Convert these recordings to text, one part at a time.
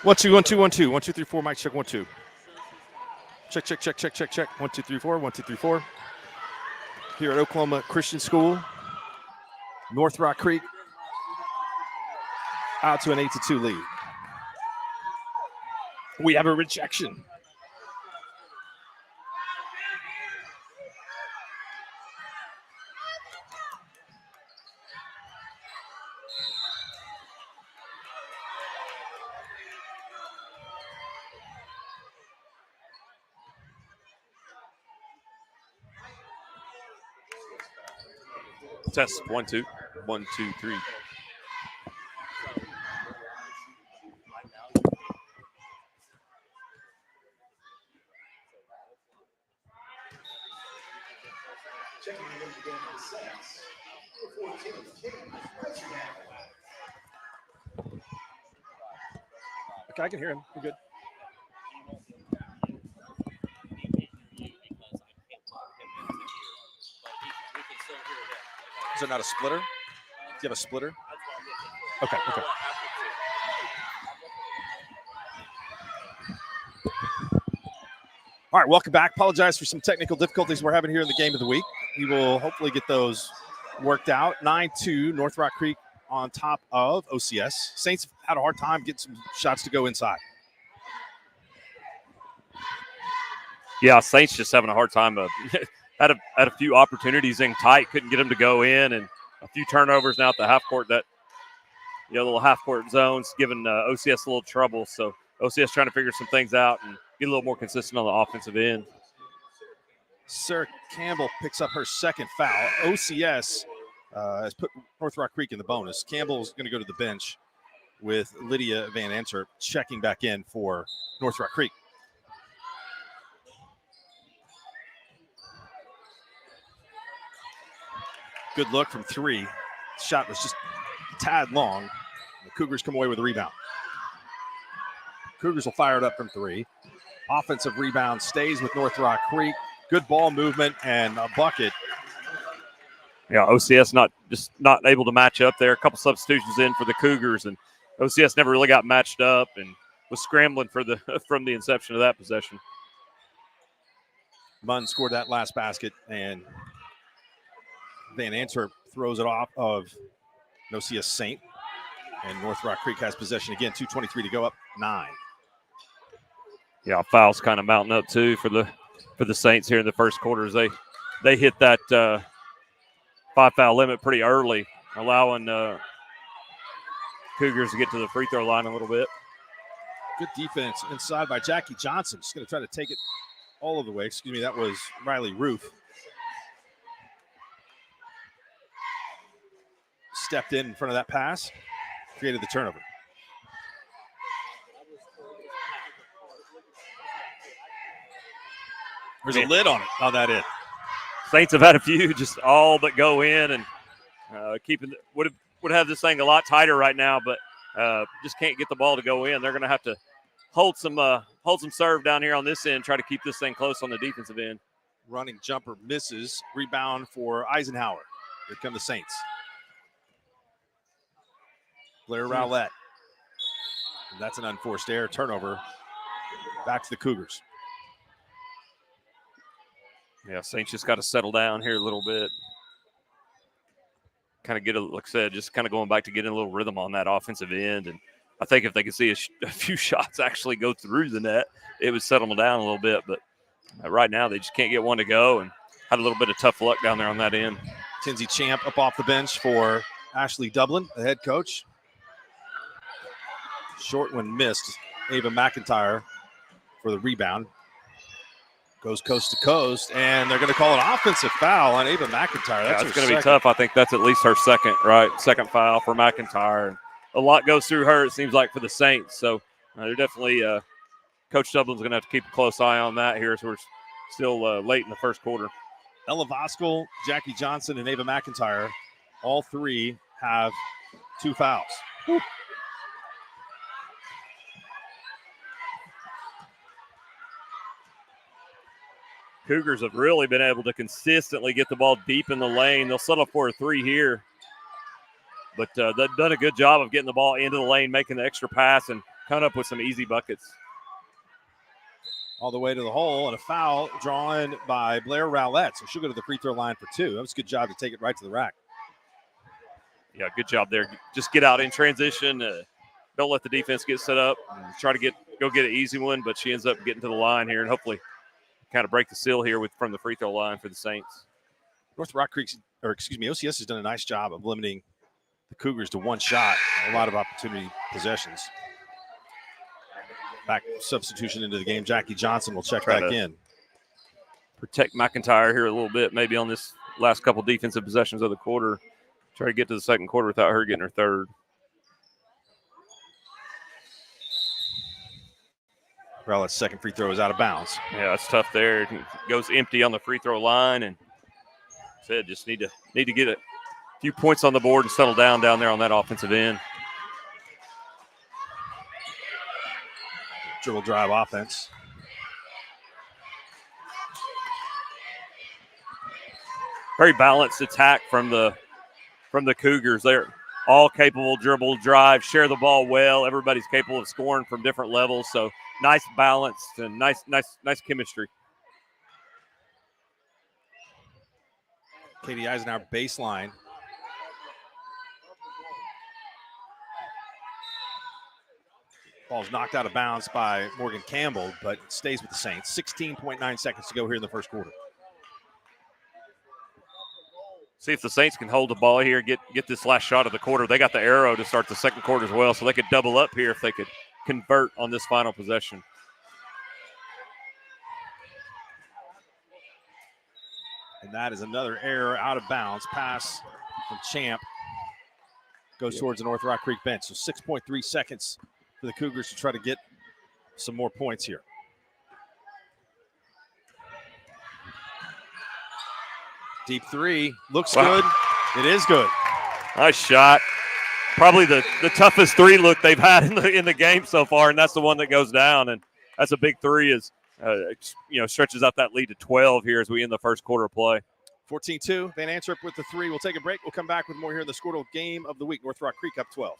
1 2 1 2 1 2 1 2 3 4. Mic check 1 2. Check check check check check check 1 2 3 4 1 2 3 4. Here at Oklahoma Christian School, North Rock Creek out to an 8-2 lead. We have a rejection. Test 1 2 1 2 3. Okay, I can hear him. We're good. Is there not a splitter? Do you have a splitter? Okay, okay. All right, welcome back. Apologize for some technical difficulties we're having here in the game of the week. We will hopefully get those worked out. 9-2, North Rock Creek on top of OCS. Saints had a hard time getting some shots to go inside. Yeah, Saints just having a hard time. Had a few opportunities in tight, couldn't get them to go in, and a few turnovers now at the half court. That little half court zones giving OCS a little trouble. So OCS trying to figure some things out and get a little more consistent on the offensive end. Sarah Campbell picks up her second foul. OCS has put North Rock Creek in the bonus. Campbell's going to go to the bench with Lydia Van Antwerp checking back in for North Rock Creek. Good look from three. Shot was just a tad long. The Cougars come away with a rebound. Cougars will fire it up from three. Offensive rebound stays with North Rock Creek. Good ball movement and a bucket. Yeah, OCS not able to match up there. A couple substitutions in for the Cougars, and OCS never really got matched up and was scrambling from the inception of that possession. Munn scored that last basket, and Van Antwerp throws it off of OCS Saint, and North Rock Creek has possession again. 2:23 to go, up 9. Yeah, fouls kind of mounting up too for the Saints here in the first quarter as they hit that 5-foul limit pretty early, allowing Cougars to get to the free throw line a little bit. Good defense inside by Jackie Johnson. Just going to try to take it all of the way. Excuse me, that was Riley Roof. Stepped in front of that pass, created the turnover. There's a lid on it, on that end. Saints have had a few just all but go in, and would have this thing a lot tighter right now, but just can't get the ball to go in. They're going to have to hold some serve down here on this end, try to keep this thing close on the defensive end. Running jumper misses. Rebound for Eisenhower. Here come the Saints. Blair Rowlett. And that's an unforced error. Turnover. Back to the Cougars. Yeah, Saints just got to settle down here a little bit. Kind of get like I said, just kind of going back to getting a little rhythm on that offensive end. And I think if they could see a few shots actually go through the net, it would settle them down a little bit. But right now they just can't get one to go, and had a little bit of tough luck down there on that end. Tinsey Champ up off the bench for Ashley Dublin, the head coach. Short one missed. Ava McIntyre for the rebound. Goes coast to coast, and they're going to call an offensive foul on Ava McIntyre. That's going to be tough. I think that's at least her second foul for McIntyre. A lot goes through her, it seems like, for the Saints. So they're definitely Coach Dublin's going to have to keep a close eye on that here as we're still late in the first quarter. Ella Voskel, Jackie Johnson, and Ava McIntyre, all three have 2 fouls. Whew. Cougars have really been able to consistently get the ball deep in the lane. They'll settle for a 3 here. But they've done a good job of getting the ball into the lane, making the extra pass, and coming up with some easy buckets. All the way to the hole, and a foul drawn by Blair Rowlett. So she'll go to the free throw line for 2. That was a good job to take it right to the rack. Yeah, good job there. Just get out in transition. Don't let the defense get set up. Try to go get an easy one, but she ends up getting to the line here and hopefully kind of break the seal here from the free throw line for the Saints. OCS has done a nice job of limiting the Cougars to one shot. A lot of opportunity possessions. Back substitution into the game. Jackie Johnson will check back in. Protect McIntyre here a little bit, maybe on this last couple defensive possessions of the quarter. Try to get to the second quarter without her getting her third. Rowlett's second free throw is out of bounds. Yeah, it's tough there. It goes empty on the free throw line, and said just need to get a few points on the board and settle down there on that offensive end. Dribble drive offense. Very balanced attack from the Cougars. They're all capable, dribble, drive, share the ball well. Everybody's capable of scoring from different levels. So nice balance and nice chemistry. Katie Eisenhower baseline. Ball's knocked out of bounds by Morgan Campbell, but it stays with the Saints. 16.9 seconds to go here in the first quarter. See if the Saints can hold the ball here, get this last shot of the quarter. They got the arrow to start the second quarter as well, so they could double up here if they could convert on this final possession. And that is another error out of bounds. Pass from Champ goes towards the North Rock Creek bench. So 6.3 seconds for the Cougars to try to get some more points here. Deep three. Looks good. It is good. Nice shot. Probably the toughest three look they've had in the game so far, and that's the one that goes down. And that's a big three as stretches out that lead to 12 here as we end the first quarter of play. 14-2. Van Antwerp with the three. We'll take a break. We'll come back with more here in the Squirtle Game of the Week. North Rock Creek up 12.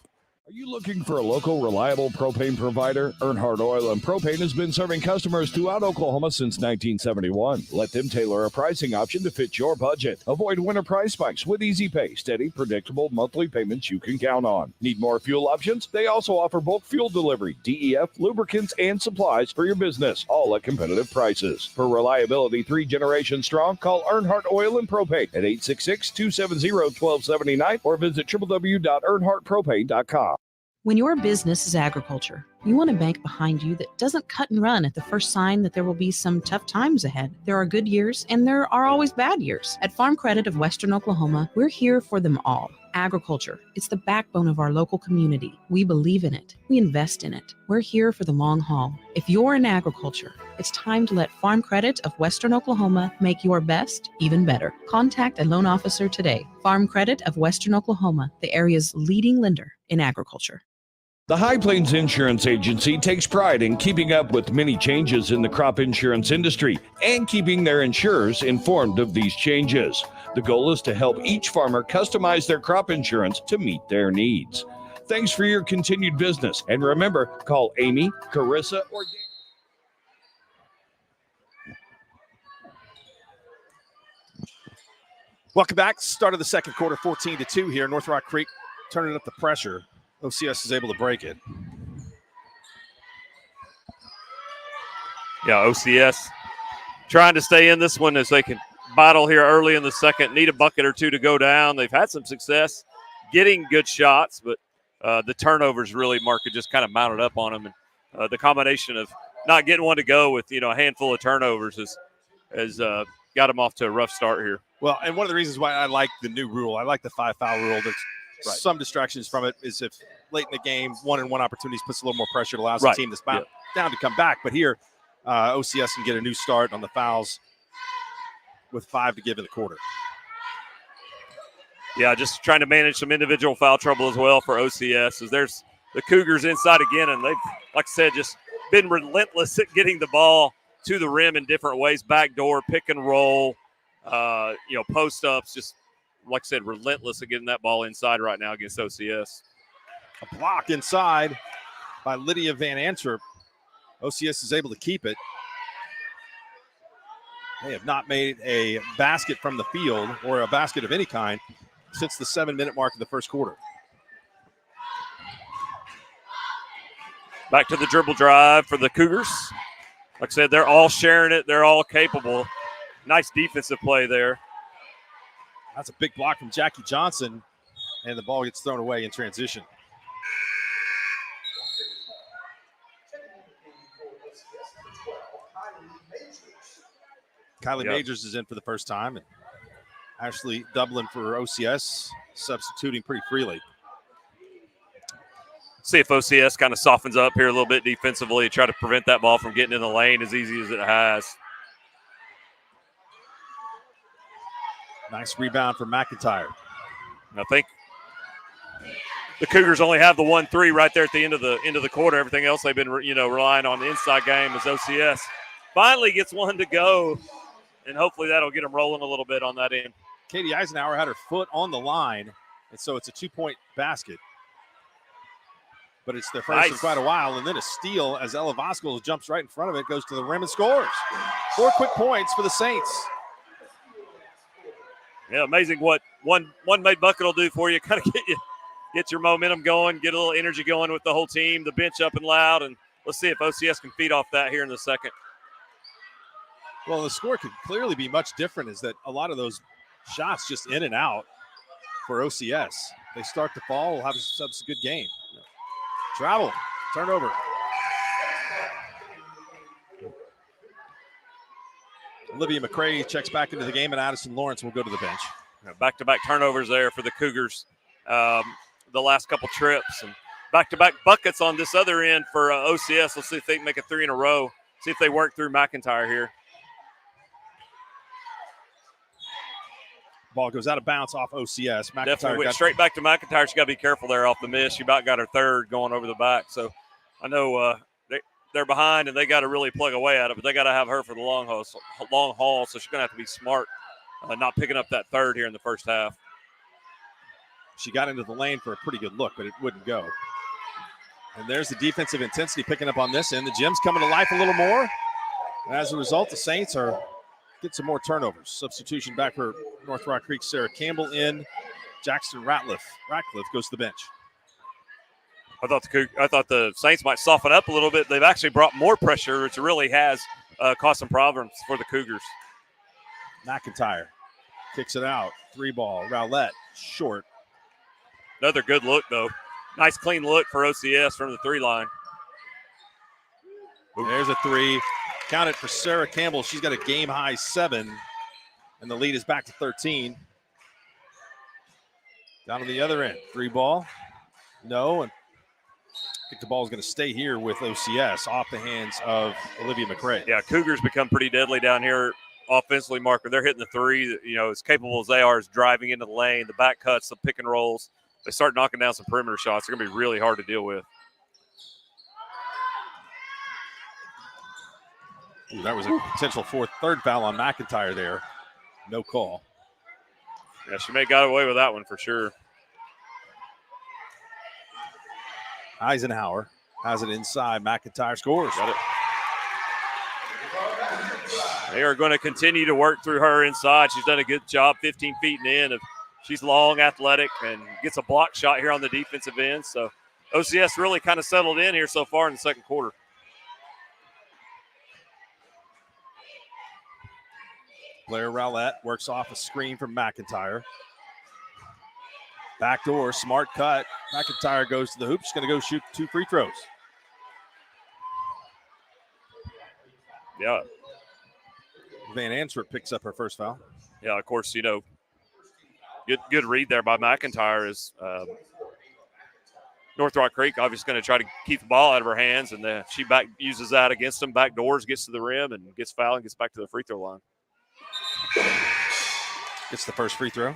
Are you looking for a local, reliable propane provider? Earnhardt Oil and Propane has been serving customers throughout Oklahoma since 1971. Let them tailor a pricing option to fit your budget. Avoid winter price spikes with easy pay, steady, predictable monthly payments you can count on. Need more fuel options? They also offer bulk fuel delivery, DEF, lubricants, and supplies for your business, all at competitive prices. For reliability 3 generations strong, call Earnhardt Oil and Propane at 866-270-1279 or visit www.earnhardtpropane.com. When your business is agriculture, you want a bank behind you that doesn't cut and run at the first sign that there will be some tough times ahead. There are good years and there are always bad years. At Farm Credit of Western Oklahoma, we're here for them all. Agriculture, it's the backbone of our local community. We believe in it. We invest in it. We're here for the long haul. If you're in agriculture, it's time to let Farm Credit of Western Oklahoma make your best even better. Contact a loan officer today. Farm Credit of Western Oklahoma, the area's leading lender in agriculture. The High Plains Insurance Agency takes pride in keeping up with many changes in the crop insurance industry and keeping their insurers informed of these changes. The goal is to help each farmer customize their crop insurance to meet their needs. Thanks for your continued business. And remember, call Amy, Carissa, or Dan. Welcome back. Start of the second quarter, 14-2 here. North Rock Creek turning up the pressure. OCS is able to break it. Yeah, OCS trying to stay in this one as they can battle here early in the second. Need a bucket or two to go down. They've had some success getting good shots, but the turnovers really, Mark, had just kind of mounted up on them. And the combination of not getting one to go with, a handful of turnovers has got them off to a rough start here. Well, and one of the reasons why I like the new rule, I like the 5-foul rule. There's some distractions from it is if late in the game, 1-on-1 opportunities puts a little more pressure. It allows the team that's down to come back. But here, OCS can get a new start on the fouls with 5 to give in the quarter. Yeah, just trying to manage some individual foul trouble as well for OCS. As there's the Cougars inside again, and they've, like I said, just been relentless at getting the ball to the rim in different ways. Backdoor, pick and roll, post ups, just like I said, relentless at getting that ball inside right now against OCS. A block inside by Lydia Van Antwerp. OCS is able to keep it. They have not made a basket from the field or a basket of any kind since the 7-minute mark of the first quarter. Back to the dribble drive for the Cougars. Like I said, they're all sharing it. They're all capable. Nice defensive play there. That's a big block from Jackie Johnson, and the ball gets thrown away in transition. Kylie Majors is in for the first time, and Ashley Dublin for OCS, substituting pretty freely. See if OCS kind of softens up here a little bit defensively, try to prevent that ball from getting in the lane as easy as it has. Nice rebound for McIntyre. I think the Cougars only have the 1-3 right there at the end of the quarter. Everything else they've been relying on the inside game as OCS finally gets one to go, and hopefully that'll get them rolling a little bit on that end. Katie Eisenhower had her foot on the line, and so it's a 2-point basket. But it's their first in quite a while, and then a steal as Ella Vasquez jumps right in front of it, goes to the rim and scores. 4 quick points for the Saints. Yeah, amazing what one made bucket will do for you. Kind of get your momentum going, get a little energy going with the whole team, the bench up and loud, and let's see if OCS can feed off that here in the second. Well, the score could clearly be much different, is that a lot of those shots just in and out for OCS. They start to fall, we'll have a good game. Travel, turnover. Olivia McCray checks back into the game, and Addison Lawrence will go to the bench. Back-to-back turnovers there for the Cougars the last couple trips, and back-to-back buckets on this other end for OCS. Let's see if they can make it 3 in a row, see if they work through McIntyre here. Ball goes out of bounds off OCS. McIntyre definitely went straight back to McIntyre. She got to be careful there off the miss. She about got her third going over the back. So I know they're behind and they got to really plug away at it, but they got to have her for the long haul. So she's going to have to be smart, not picking up that third here in the first half. She got into the lane for a pretty good look, but it wouldn't go. And there's the defensive intensity picking up on this end. The gym's coming to life a little more. And as a result, the Saints get some more turnovers. Substitution back for North Rock Creek. Sarah Campbell in. Jackson Ratcliffe goes to the bench. I thought the Saints might soften up a little bit. They've actually brought more pressure, which really has caused some problems for the Cougars. McIntyre kicks it out. 3-ball. Rowlett short. Another good look, though. Nice, clean look for OCS from the 3 line. There's a 3. Count it for Sarah Campbell. She's got a game-high 7, and the lead is back to 13. Down to the other end. 3-ball. No, and I think the ball is going to stay here with OCS off the hands of Olivia McCray. Yeah, Cougars become pretty deadly down here offensively, Marker. They're hitting the 3, as capable as they are, is driving into the lane, the back cuts, the pick and rolls. They start knocking down some perimeter shots. They're going to be really hard to deal with. Ooh, that was a potential third foul on McIntyre there. No call. Yeah, she may have got away with that one for sure. Eisenhower has it inside. McIntyre scores. Got it. They are going to continue to work through her inside. She's done a good job, 15 feet in. She's long, athletic, and gets a block shot here on the defensive end. So OCS really kind of settled in here so far in the second quarter. Blair Rowlett works off a screen from McIntyre. Backdoor, smart cut. McIntyre goes to the hoop. She's going to go shoot 2 free throws. Yeah. Van Antwerp picks up her first foul. Yeah, of course, good read there by McIntyre is North Rock Creek obviously going to try to keep the ball out of her hands, and then she uses that against them, back doors, gets to the rim, and gets fouled and gets back to the free throw line. Gets the first free throw.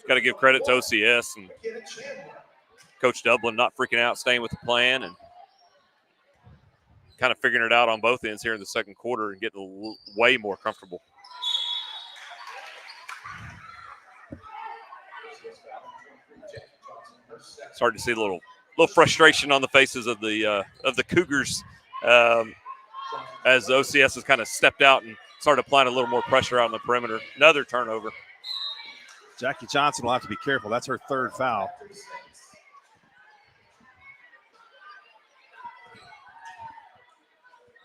Got to give credit to OCS and Coach Dublin not freaking out, staying with the plan and kind of figuring it out on both ends here in the second quarter and getting way more comfortable. Starting to see a little frustration on the faces of the Cougars as OCS has kind of stepped out and started applying a little more pressure out on the perimeter. Another turnover. Jackie Johnson will have to be careful. That's her third foul.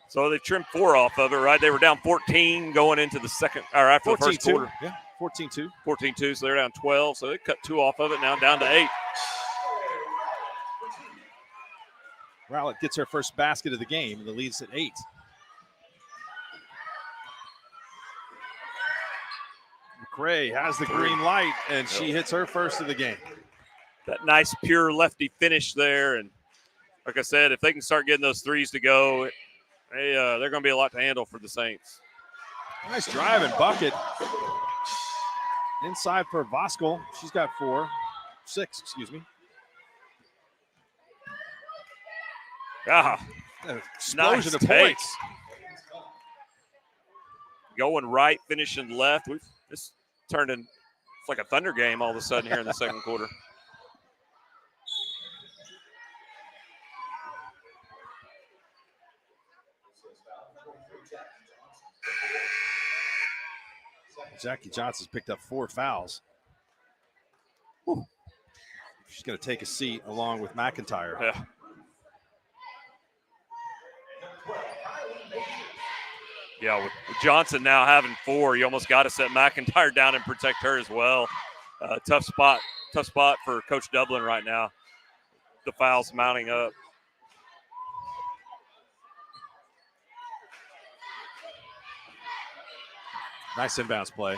So they trimmed 4 off of it, right? They were down 14 going into the second, or after the first quarter. Yeah, 14-2. 14-2, so they're down 12. So they cut 2 off of it, now down to 8. Rowlett gets her first basket of the game. The lead's at 8. McRae has the green light, and she hits her first of the game. That nice, pure lefty finish there. And like I said, if they can start getting those threes to go, they're going to be a lot to handle for the Saints. Nice drive and bucket. Inside for Voskel. She's got 6, excuse me. Explosion of points. Going right, finishing left. This turned in, it's like a Thunder game all of a sudden here in the second quarter. Jackie Johnson's picked up 4 fouls. Whew. She's going to take a seat along with McIntyre. Yeah. Yeah, with Johnson now having 4, you almost got to set McIntyre down and protect her as well. Tough spot for Coach Dublin right now. The fouls mounting up. Nice inbounds play.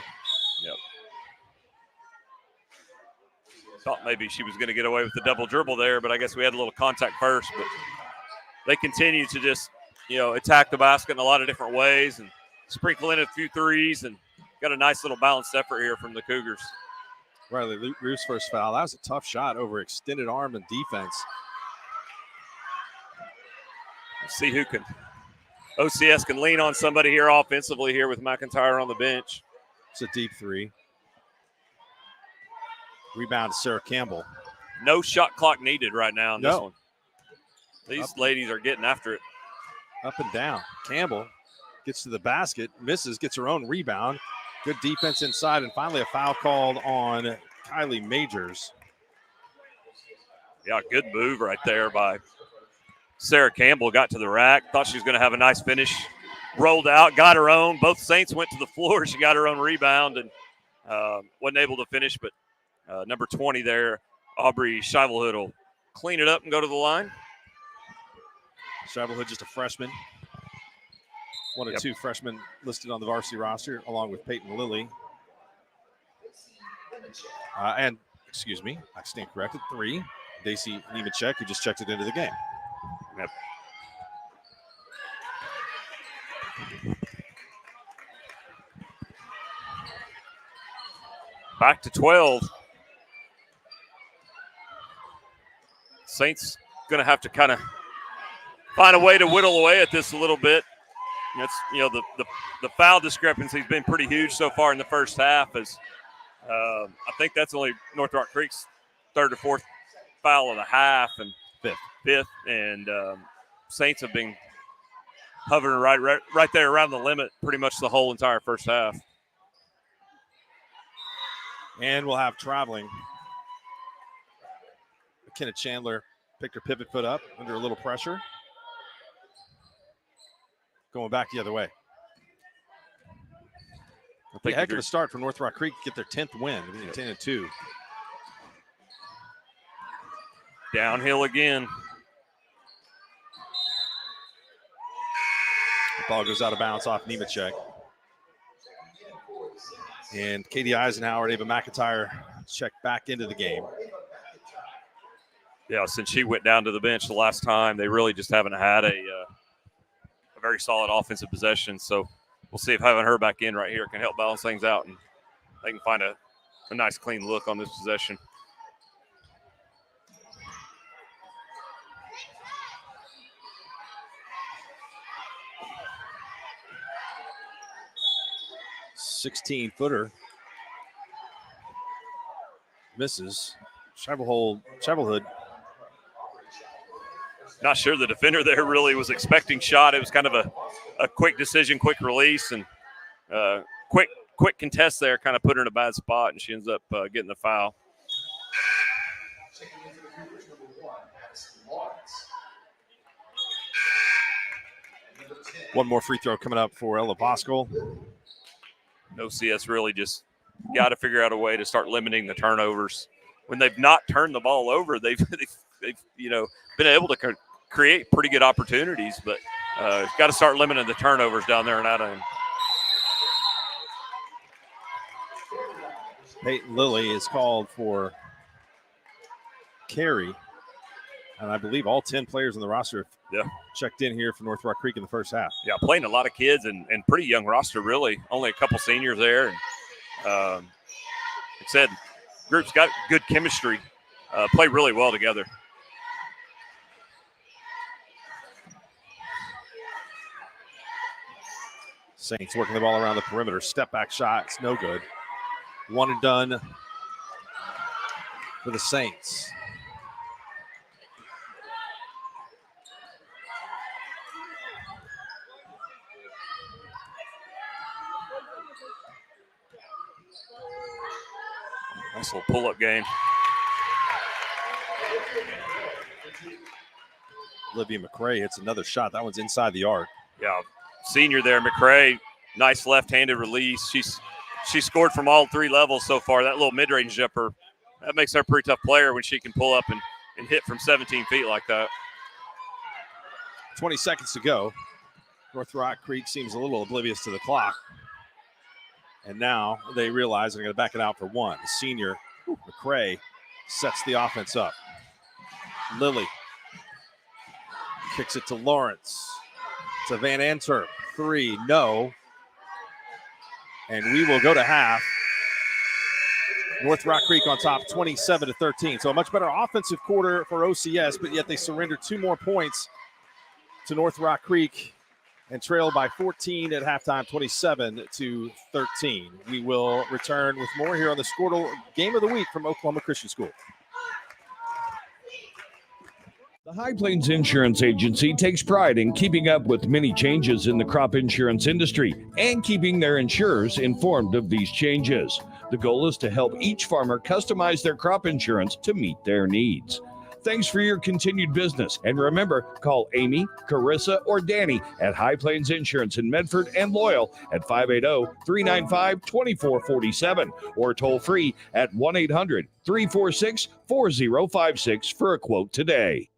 Yep. Thought maybe she was going to get away with the double dribble there, but I guess we had a little contact first. But they continue to just, attack the basket in a lot of different ways and sprinkle in a few threes, and got a nice little balanced effort here from the Cougars. Riley Roof's first foul. That was a tough shot over extended arm and defense. Let's see who can. OCS can lean on somebody here offensively here with McIntyre on the bench. It's a deep 3. Rebound to Sarah Campbell. No shot clock needed right now in this one. These ladies are getting after it. Up and down. Campbell gets to the basket, misses, gets her own rebound. Good defense inside, and finally a foul called on Kylie Majors. Yeah, good move right there by Sarah Campbell. Got to the rack, thought she was going to have a nice finish. Rolled out, got her own. Both Saints went to the floor. She got her own rebound and wasn't able to finish, but number 20 there, Aubrey Shivelhood, will clean it up and go to the line. Shivelhood, just a freshman. One of 2 freshmen listed on the varsity roster, along with Peyton Lilly. And, excuse me, I stand corrected, 3. Daisy Nemechek, who just checked it into the game. Yep. Back to 12. Saints going to have to kind of find a way to whittle away at this a little bit. It's, the foul discrepancy has been pretty huge so far in the first half. As I think that's only North Rock Creek's 3rd or 4th foul of the half, and 5th. And Saints have been hovering right there around the limit pretty much the whole entire first half. And we'll have traveling. McKenna Chandler picked her pivot foot up under a little pressure. Going back the other way. A heck of a start for North Rock Creek to get their 10th win. 10-2. Downhill again. The ball goes out of bounds off Nemechek. And Katie Eisenhower and Ava McIntyre check back into the game. Yeah, since she went down to the bench the last time, they really just haven't had a very solid offensive possession. So we'll see if having her back in right here can help balance things out, and they can find a nice clean look on this possession. 16-footer. Misses. Chevelhood. Not sure the defender there really was expecting shot. It was kind of a quick decision, quick release, and quick contest there kind of put her in a bad spot, and she ends up getting the foul. One more free throw coming up for Ella Bosco. OCS really just got to figure out a way to start limiting the turnovers. When they've not turned the ball over, they've been able to create pretty good opportunities, but got to start limiting the turnovers down there in that end. Peyton Lilly is called for carry, and I believe all 10 players on the roster checked in here for North Rock Creek in the first half. Yeah, playing a lot of kids and pretty young roster, really. Only a couple seniors there. And like I said, group's got good chemistry, play really well together. Saints working the ball around the perimeter. Step back shot. It's no good. One and done for the Saints. Nice little pull-up game. Olivia McRae hits another shot. That one's inside the arc. Yeah, senior there, McRae. Nice left-handed release. She scored from all three levels so far. That little mid-range jumper, that makes her a pretty tough player when she can pull up and hit from 17 feet like that. 20 seconds to go. North Rock Creek seems a little oblivious to the clock. And now they realize they're going to back it out for one. The senior, McRae, sets the offense up. Lilly kicks it to Lawrence. To Van Antwerp. Three, no. And we will go to half. North Rock Creek on top, 27-13. So a much better offensive quarter for OCS, but yet they surrendered 2 more points to North Rock Creek and trailed by 14 at halftime, 27-13. We will return with more here on the Squirtle Game of the Week from Oklahoma Christian School. The High Plains Insurance Agency takes pride in keeping up with many changes in the crop insurance industry and keeping their insurers informed of these changes. The goal is to help each farmer customize their crop insurance to meet their needs. Thanks for your continued business. And remember, call Amy, Carissa, or Danny at High Plains Insurance in Medford and Loyal at 580-395-2447 or toll free at 1-800-346-4056 for a quote today.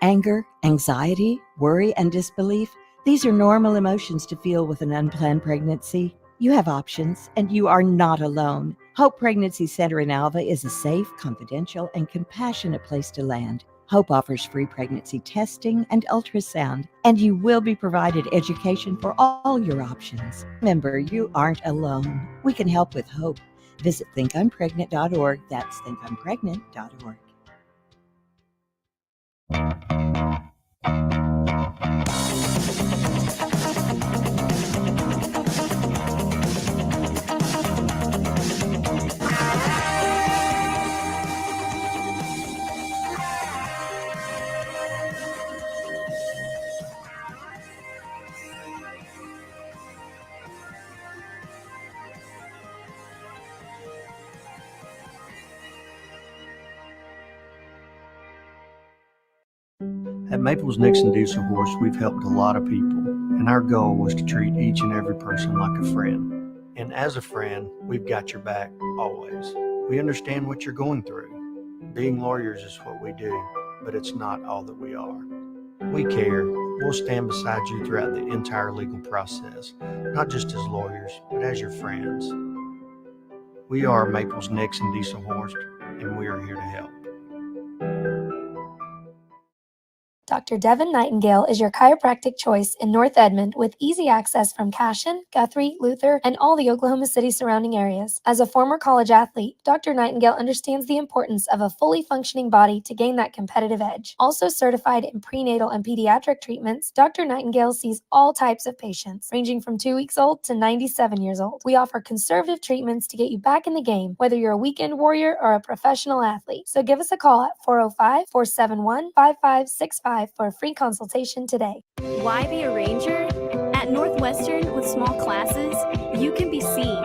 Anger, anxiety, worry, and disbelief. These are normal emotions to feel with an unplanned pregnancy. You have options, and you are not alone. Hope Pregnancy Center in Alva is a safe, confidential, and compassionate place to land. Hope offers free pregnancy testing and ultrasound, and you will be provided education for all your options. Remember, you aren't alone. We can help with hope. Visit thinkimpregnant.org. That's thinkimpregnant.org. At Maples Nixon Diesel Horse, we've helped a lot of people, and our goal was to treat each and every person like a friend. And as a friend, we've got your back always. We understand what you're going through. Being lawyers is what we do, but it's not all that we are. We care. We'll stand beside you throughout the entire legal process, not just as lawyers, but as your friends. We are Maples Nixon Diesel Horse, and we are here to help. Dr. Devin Nightingale is your chiropractic choice in North Edmond with easy access from Cashion, Guthrie, Luther, and all the Oklahoma City surrounding areas. As a former college athlete, Dr. Nightingale understands the importance of a fully functioning body to gain that competitive edge. Also certified in prenatal and pediatric treatments, Dr. Nightingale sees all types of patients, ranging from 2 weeks old to 97 years old. We offer conservative treatments to get you back in the game, whether you're a weekend warrior or a professional athlete. So give us a call at 405-471-5565 for a free consultation today. Why be a ranger? At Northwestern, with small classes, you can be seen.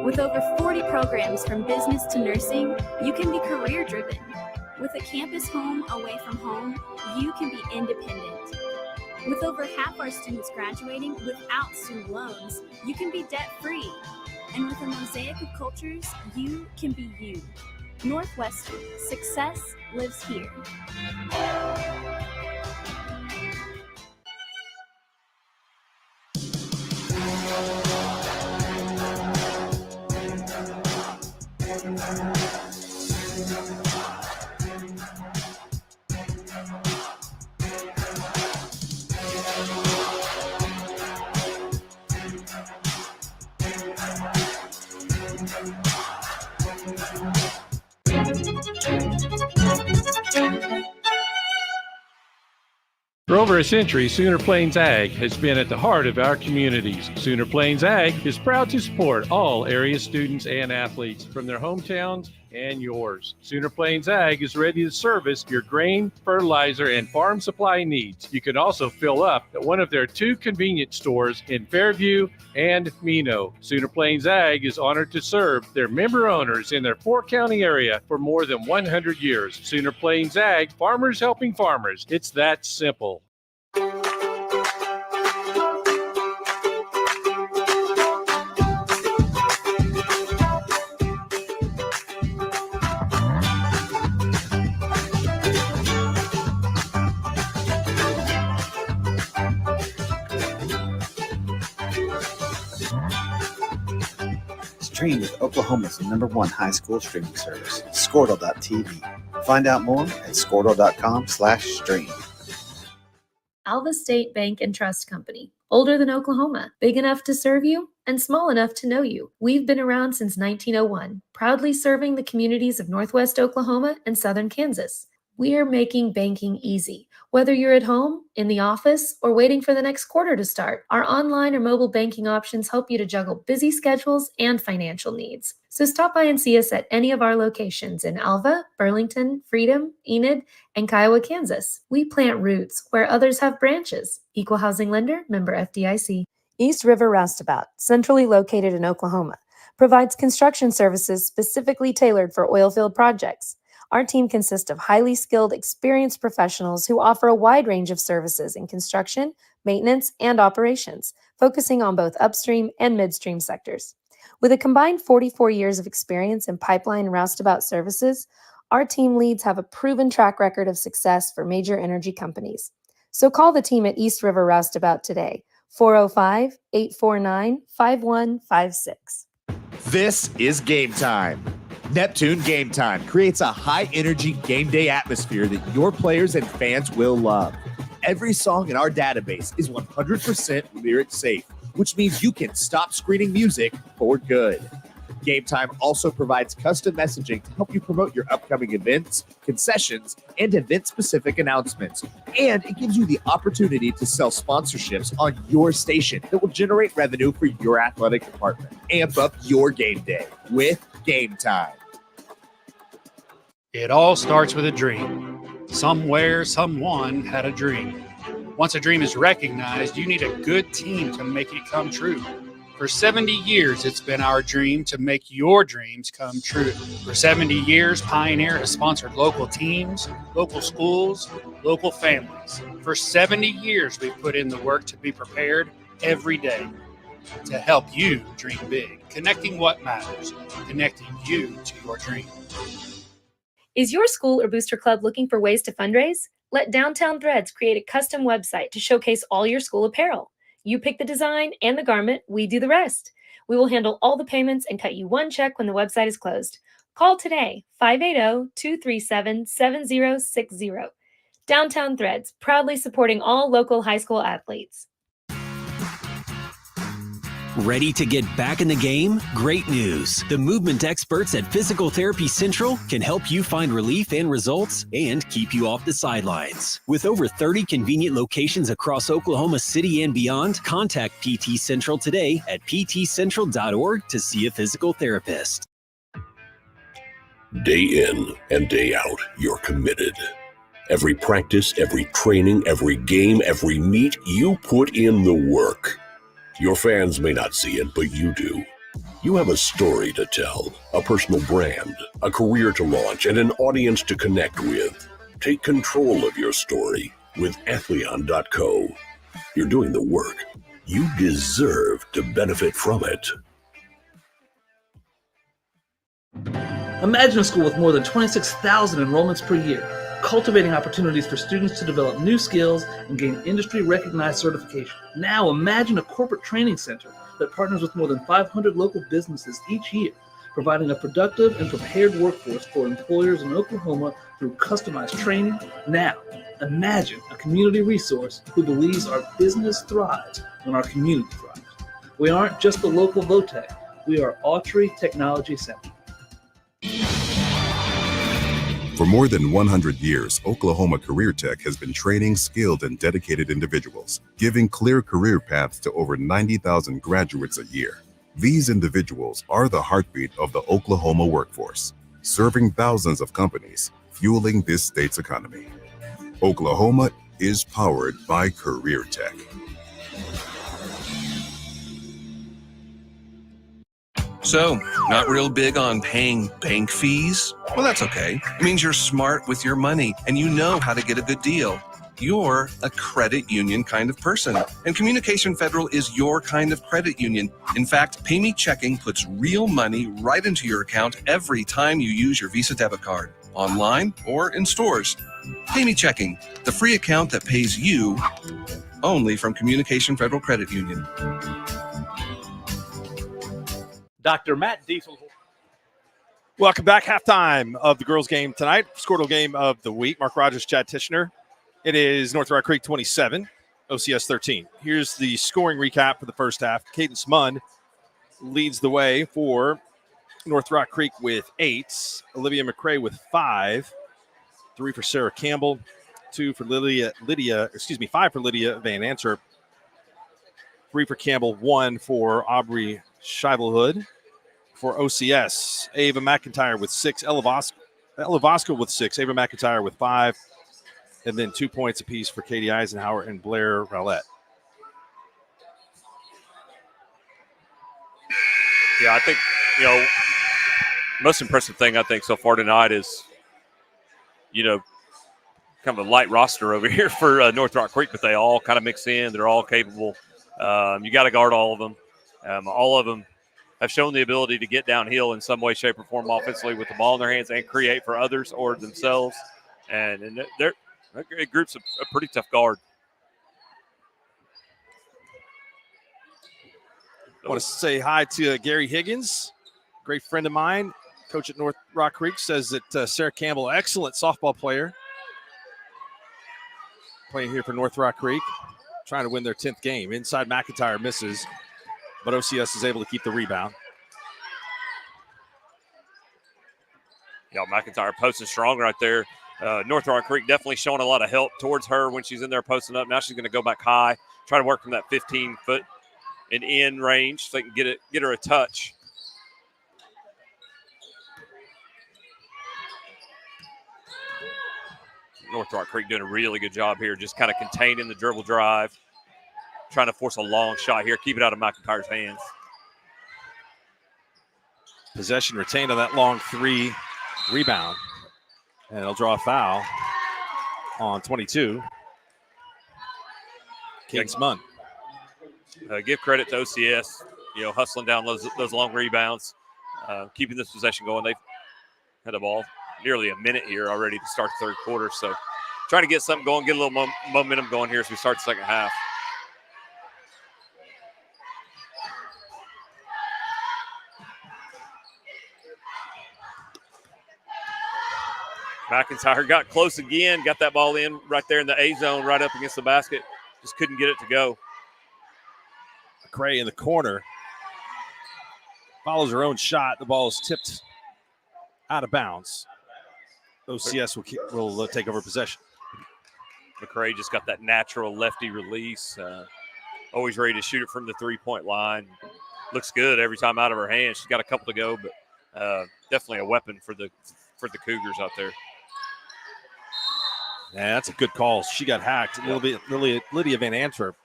With over 40 programs from business to nursing, you can be career-driven. With a campus home away from home, you can be independent. With over half our students graduating without student loans, you can be debt-free. And with a mosaic of cultures, you can be you. Northwestern, success lives here. For over a century, Sooner Plains Ag has been at the heart of our communities. Sooner Plains Ag is proud to support all area students and athletes from their hometowns and yours. Sooner Plains Ag is ready to service your grain, fertilizer, and farm supply needs. You can also fill up at one of their 2 convenience stores in Fairview and Mino. Sooner Plains Ag is honored to serve their member owners in their 4-county area for more than 100 years. Sooner Plains Ag, farmers helping farmers. It's that simple. Stream with Oklahoma's #1 high school streaming service, Squirtle.tv. Find out more at Squirtle.com/stream. Alva State Bank and Trust Company. Older than Oklahoma, big enough to serve you, and small enough to know you. We've been around since 1901, proudly serving the communities of Northwest Oklahoma and Southern Kansas. We are making banking easy. Whether you're at home, in the office, or waiting for the next quarter to start, our online or mobile banking options help you to juggle busy schedules and financial needs. So stop by and see us at any of our locations in Alva, Burlington, Freedom, Enid, and Kiowa, Kansas. We plant roots where others have branches. Equal Housing Lender, member FDIC. East River Roustabout, centrally located in Oklahoma, provides construction services specifically tailored for oilfield projects. Our team consists of highly skilled, experienced professionals who offer a wide range of services in construction, maintenance, and operations, focusing on both upstream and midstream sectors. With a combined 44 years of experience in pipeline and roustabout services, our team leads have a proven track record of success for major energy companies. So call the team at East River Roustabout today, 405-849-5156. This is Game Time. Neptune Game Time creates a high-energy game day atmosphere that your players and fans will love. Every song in our database is 100% lyric safe, which means you can stop screening music for good. Game Time also provides custom messaging to help you promote your upcoming events, concessions, and event-specific announcements. And it gives you the opportunity to sell sponsorships on your station that will generate revenue for your athletic department. Amp up your game day with Game Time. It all starts with a dream. Somewhere, someone had a dream. Once a dream is recognized, you need a good team to make it come true. For 70 years, it's been our dream to make your dreams come true. For 70 years, Pioneer has sponsored local teams, local schools, local families. For 70 years, we've put in the work to be prepared every day to help you dream big. Connecting what matters, connecting you to your dream. Is your school or booster club looking for ways to fundraise? Let Downtown Threads create a custom website to showcase all your school apparel. You pick the design and the garment, we do the rest. We will handle all the payments and cut you one check when the website is closed. Call today, 580-237-7060. Downtown Threads, proudly supporting all local high school athletes. Ready to get back in the game? Great news. The movement experts at Physical Therapy Central can help you find relief and results and keep you off the sidelines. With over 30 convenient locations across Oklahoma City and beyond, contact PT Central today at ptcentral.org to see a physical therapist. Day in and day out, you're committed. Every practice, every training, every game, every meet, you put in the work. Your fans may not see it, but you do. You have a story to tell, a personal brand, a career to launch, and an audience to connect with. Take control of your story with Athleon.co. You're doing the work. You deserve to benefit from it. Imagine a school with more than 26,000 enrollments per year, cultivating opportunities for students to develop new skills and gain industry-recognized certification. Now imagine a corporate training center that partners with more than 500 local businesses each year, providing a productive and prepared workforce for employers in Oklahoma through customized training. Now, imagine a community resource who believes our business thrives when our community thrives. We aren't just the local VOTEC, we are Autry Technology Center. For more than 100 years, Oklahoma Career Tech has been training skilled and dedicated individuals, giving clear career paths to over 90,000 graduates a year. These individuals are the heartbeat of the Oklahoma workforce, serving thousands of companies, fueling this state's economy. Oklahoma is powered by Career Tech. So, not real big on paying bank fees? Well, that's okay. It means you're smart with your money and you know how to get a good deal. You're a credit union kind of person, and Communication Federal is your kind of credit union. In fact, Pay Me Checking puts real money right into your account every time you use your Visa debit card, online or in stores. Pay Me Checking, the free account that pays you, only from Communication Federal Credit Union. Dr. Matt Diesel. Welcome back. Halftime of the girls' game tonight. Squirtle game of the week. Mark Rogers, Chad Tishner. It is North Rock Creek 27, OCS 13. Here's the scoring recap for the first half. Cadence Munn leads the way for North Rock Creek with 8. Olivia McCrae with 5. 3 for Sarah Campbell. 5 for Lydia Van Antwerp. 3 for Campbell. 1 for Aubrey Scheibelhood. For OCS, Ava McIntyre with 6, Ella Vasco with 6, Ava McIntyre with 5, and then 2 points apiece for Katie Eisenhower and Blair Rowlett. Yeah, I think, most impressive thing I think so far tonight is, kind of a light roster over here for North Rock Creek, but they all kind of mix in. They're all capable. You got to guard all of them. All of them have shown the ability to get downhill in some way, shape, or form offensively with the ball in their hands and create for others or themselves. And that group's a pretty tough guard. I want to say hi to Gary Higgins, great friend of mine, coach at North Rock Creek, says that Sarah Campbell, excellent softball player, playing here for North Rock Creek, trying to win their 10th game. Inside McIntyre misses, but OCS is able to keep the rebound. McIntyre posting strong right there. North Rock Creek definitely showing a lot of help towards her when she's in there posting up. Now she's going to go back high, try to work from that 15-foot and in range so they can get her a touch. North Rock Creek doing a really good job here, just kind of containing the dribble drive, trying to force a long shot here, keep it out of McIntyre's hands. Possession retained on that long 3 rebound, and it'll draw a foul on 22. Cadence Munn. Give credit to OCS, hustling down those long rebounds, keeping this possession going. They've had the ball nearly a minute here already to start the third quarter, so trying to get something going, get a little momentum going here as we start the second half. McIntyre got close again, got that ball in right there in the A zone, right up against the basket. Just couldn't get it to go. McCray in the corner. Follows her own shot. The ball is tipped out of bounds. OCS will take over possession. McCray just got that natural lefty release. Always ready to shoot it from the three-point line. Looks good every time out of her hand. She's got a couple to go, but definitely a weapon for the Cougars out there. Yeah, that's a good call. She got hacked. Lydia Van Antwerp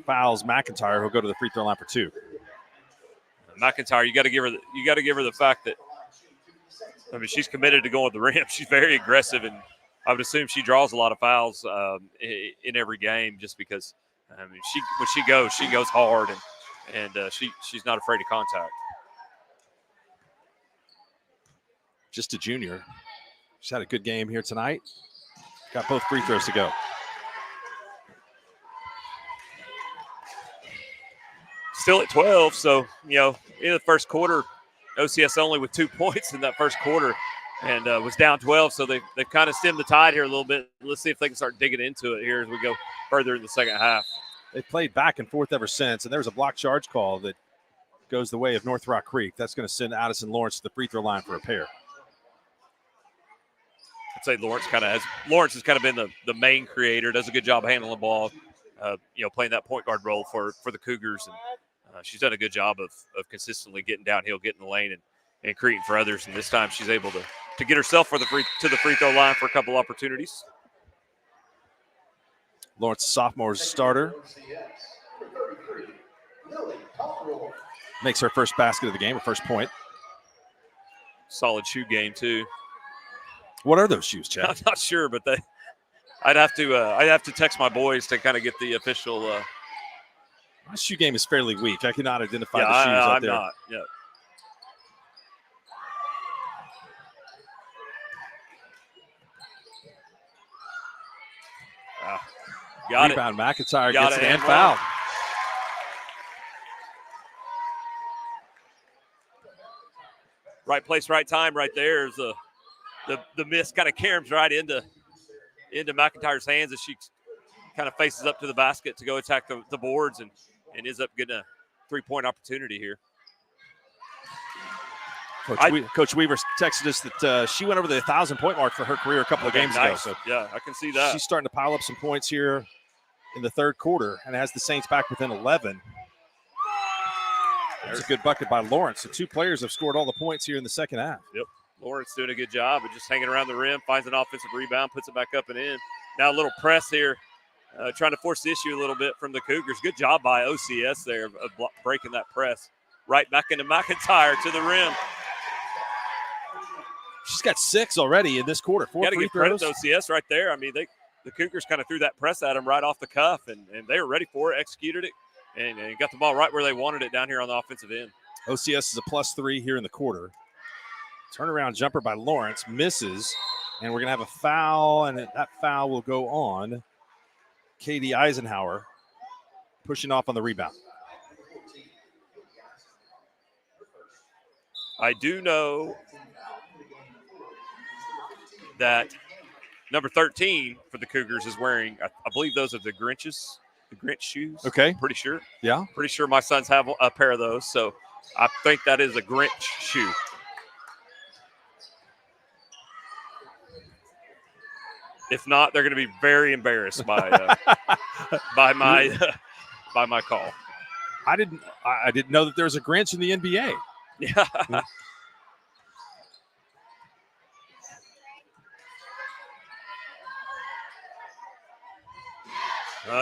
fouls McIntyre, who'll go to the free throw line for 2. McIntyre, you got to give her the fact that, I mean, she's committed to going to the rim. She's very aggressive, and I would assume she draws a lot of fouls in every game, just because. I mean, when she goes hard, and she's not afraid of contact. Just a junior. She's had a good game here tonight. Got both free throws to go. Still at 12, so, in the first quarter, OCS only with 2 points in that first quarter and was down 12, so they've kind of stemmed the tide here a little bit. Let's see if they can start digging into it here as we go further in the second half. They played back and forth ever since, and there was a block charge call that goes the way of North Rock Creek. That's going to send Addison Lawrence to the free throw line for a pair. I'd say Lawrence has kind of been the main creator, does a good job handling the ball, playing that point guard role for the Cougars. And she's done a good job of consistently getting downhill, getting in the lane, and creating for others. And this time she's able to get herself to the free throw line for a couple opportunities. Lawrence, sophomore starter. Makes her first basket of the game, her first point. Solid shoe game, too. What are those shoes, Chad? I'm not sure, but I'd have to text my boys to kind of get the official. My shoe game is fairly weak. I cannot identify the shoes out there. I'm not. Yeah. Got Rebound, it. McIntyre Got gets it it and and fouled. Right place, right time, right there is the miss kind of caroms right into McIntyre's hands as she kind of faces up to the basket to go attack the boards and ends up getting a 3-point opportunity here. Coach Weaver texted us that she went over the 1,000-point mark for her career a couple of games ago. So yeah, I can see that. She's starting to pile up some points here in the third quarter and has the Saints back within 11. There's a good bucket by Lawrence. The 2 players have scored all the points here in the second half. Yep. Lawrence doing a good job of just hanging around the rim, finds an offensive rebound, puts it back up and in. Now a little press here, trying to force the issue a little bit from the Cougars. Good job by OCS there of breaking that press. Right back into McIntyre to the rim. She's got 6 already in this quarter. 4 Got to free give credit throws. to OCS right there. I mean, the Cougars kind of threw that press at them right off the cuff, and they were ready for it, executed it, and got the ball right where they wanted it down here on the offensive end. OCS is a +3 here in the quarter. Turnaround jumper by Lawrence misses, and we're going to have a foul, and that foul will go on Katie Eisenhower, pushing off on the rebound. I do know that number 13 for the Cougars is wearing, I believe those are the Grinch shoes. Okay. Pretty sure. Yeah. Pretty sure my sons have a pair of those, so I think that is a Grinch shoe. If not, they're going to be very embarrassed by by my call. I didn't know that there was a Grinch in the NBA. Yeah.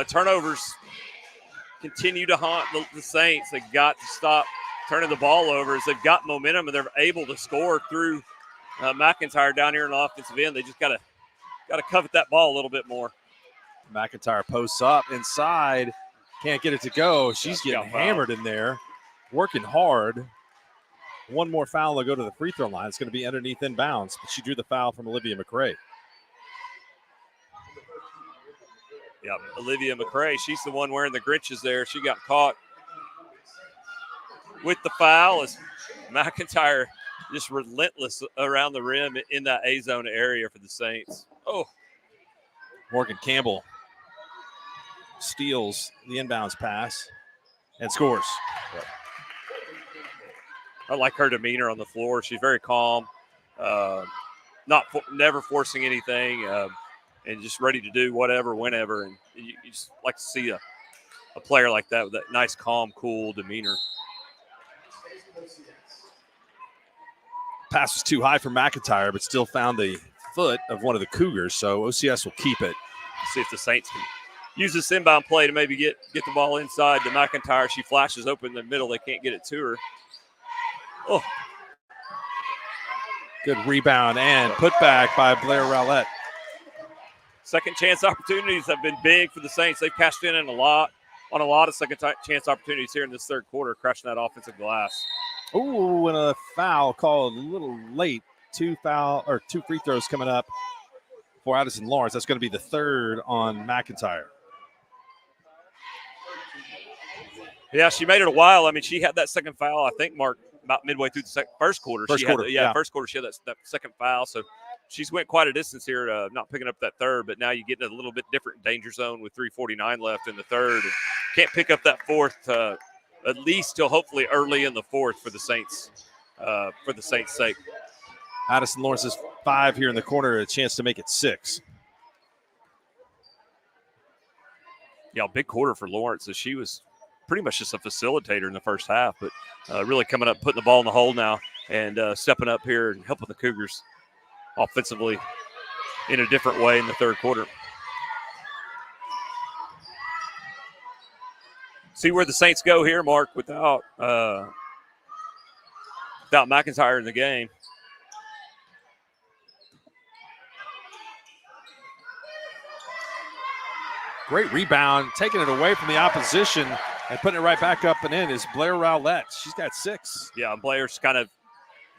Turnovers continue to haunt the Saints. They've got to stop turning the ball over as they've got momentum and they're able to score through McIntyre down here in the offensive end. They just got to covet that ball a little bit more. McIntyre posts up inside. Can't get it to go. She's getting hammered in there, working hard. One more foul will go to the free throw line. It's going to be underneath inbounds, but she drew the foul from Olivia McCray. Yeah, Olivia McCray, she's the one wearing the Grinches there. She got caught with the foul as McIntyre just relentless around the rim in that A-zone area for the Saints. Oh. Morgan Campbell steals the inbounds pass and scores. Yep. I like her demeanor on the floor. She's very calm, never forcing anything, and just ready to do whatever, whenever. And you just like to see a player like that with that nice, calm, cool demeanor. Pass was too high for McIntyre, but still found the foot of one of the Cougars, so OCS will keep it. See if the Saints can use this inbound play to maybe get the ball inside to McIntyre. She flashes open in the middle. They can't get it to her. Oh. Good rebound and put back by Blair Rowlett. Second chance opportunities have been big for the Saints. They've cashed in on a lot of second chance opportunities here in this third quarter, crashing that offensive glass. Ooh, and a foul called a little late. Two free throws coming up for Addison Lawrence. That's going to be the third on McIntyre. Yeah, she made it a while. I mean, she had that second foul, I think, Mark, about midway through the first quarter. First quarter. First quarter, she had that second foul. So she's went quite a distance here, not picking up that third, but now you get in a little bit different danger zone with 3:49 left in the third. And can't pick up that fourth at least till hopefully early in the fourth for the Saints' sake. Addison Lawrence is 5 here in the corner, a chance to make it 6. Yeah, big quarter for Lawrence. So she was pretty much just a facilitator in the first half, but really coming up, putting the ball in the hole now, and stepping up here and helping the Cougars offensively in a different way in the third quarter. See where the Saints go here, Mark, without McIntyre in the game. Great rebound, taking it away from the opposition and putting it right back up and in is Blair Rowlett. She's got 6. Yeah, Blair's kind of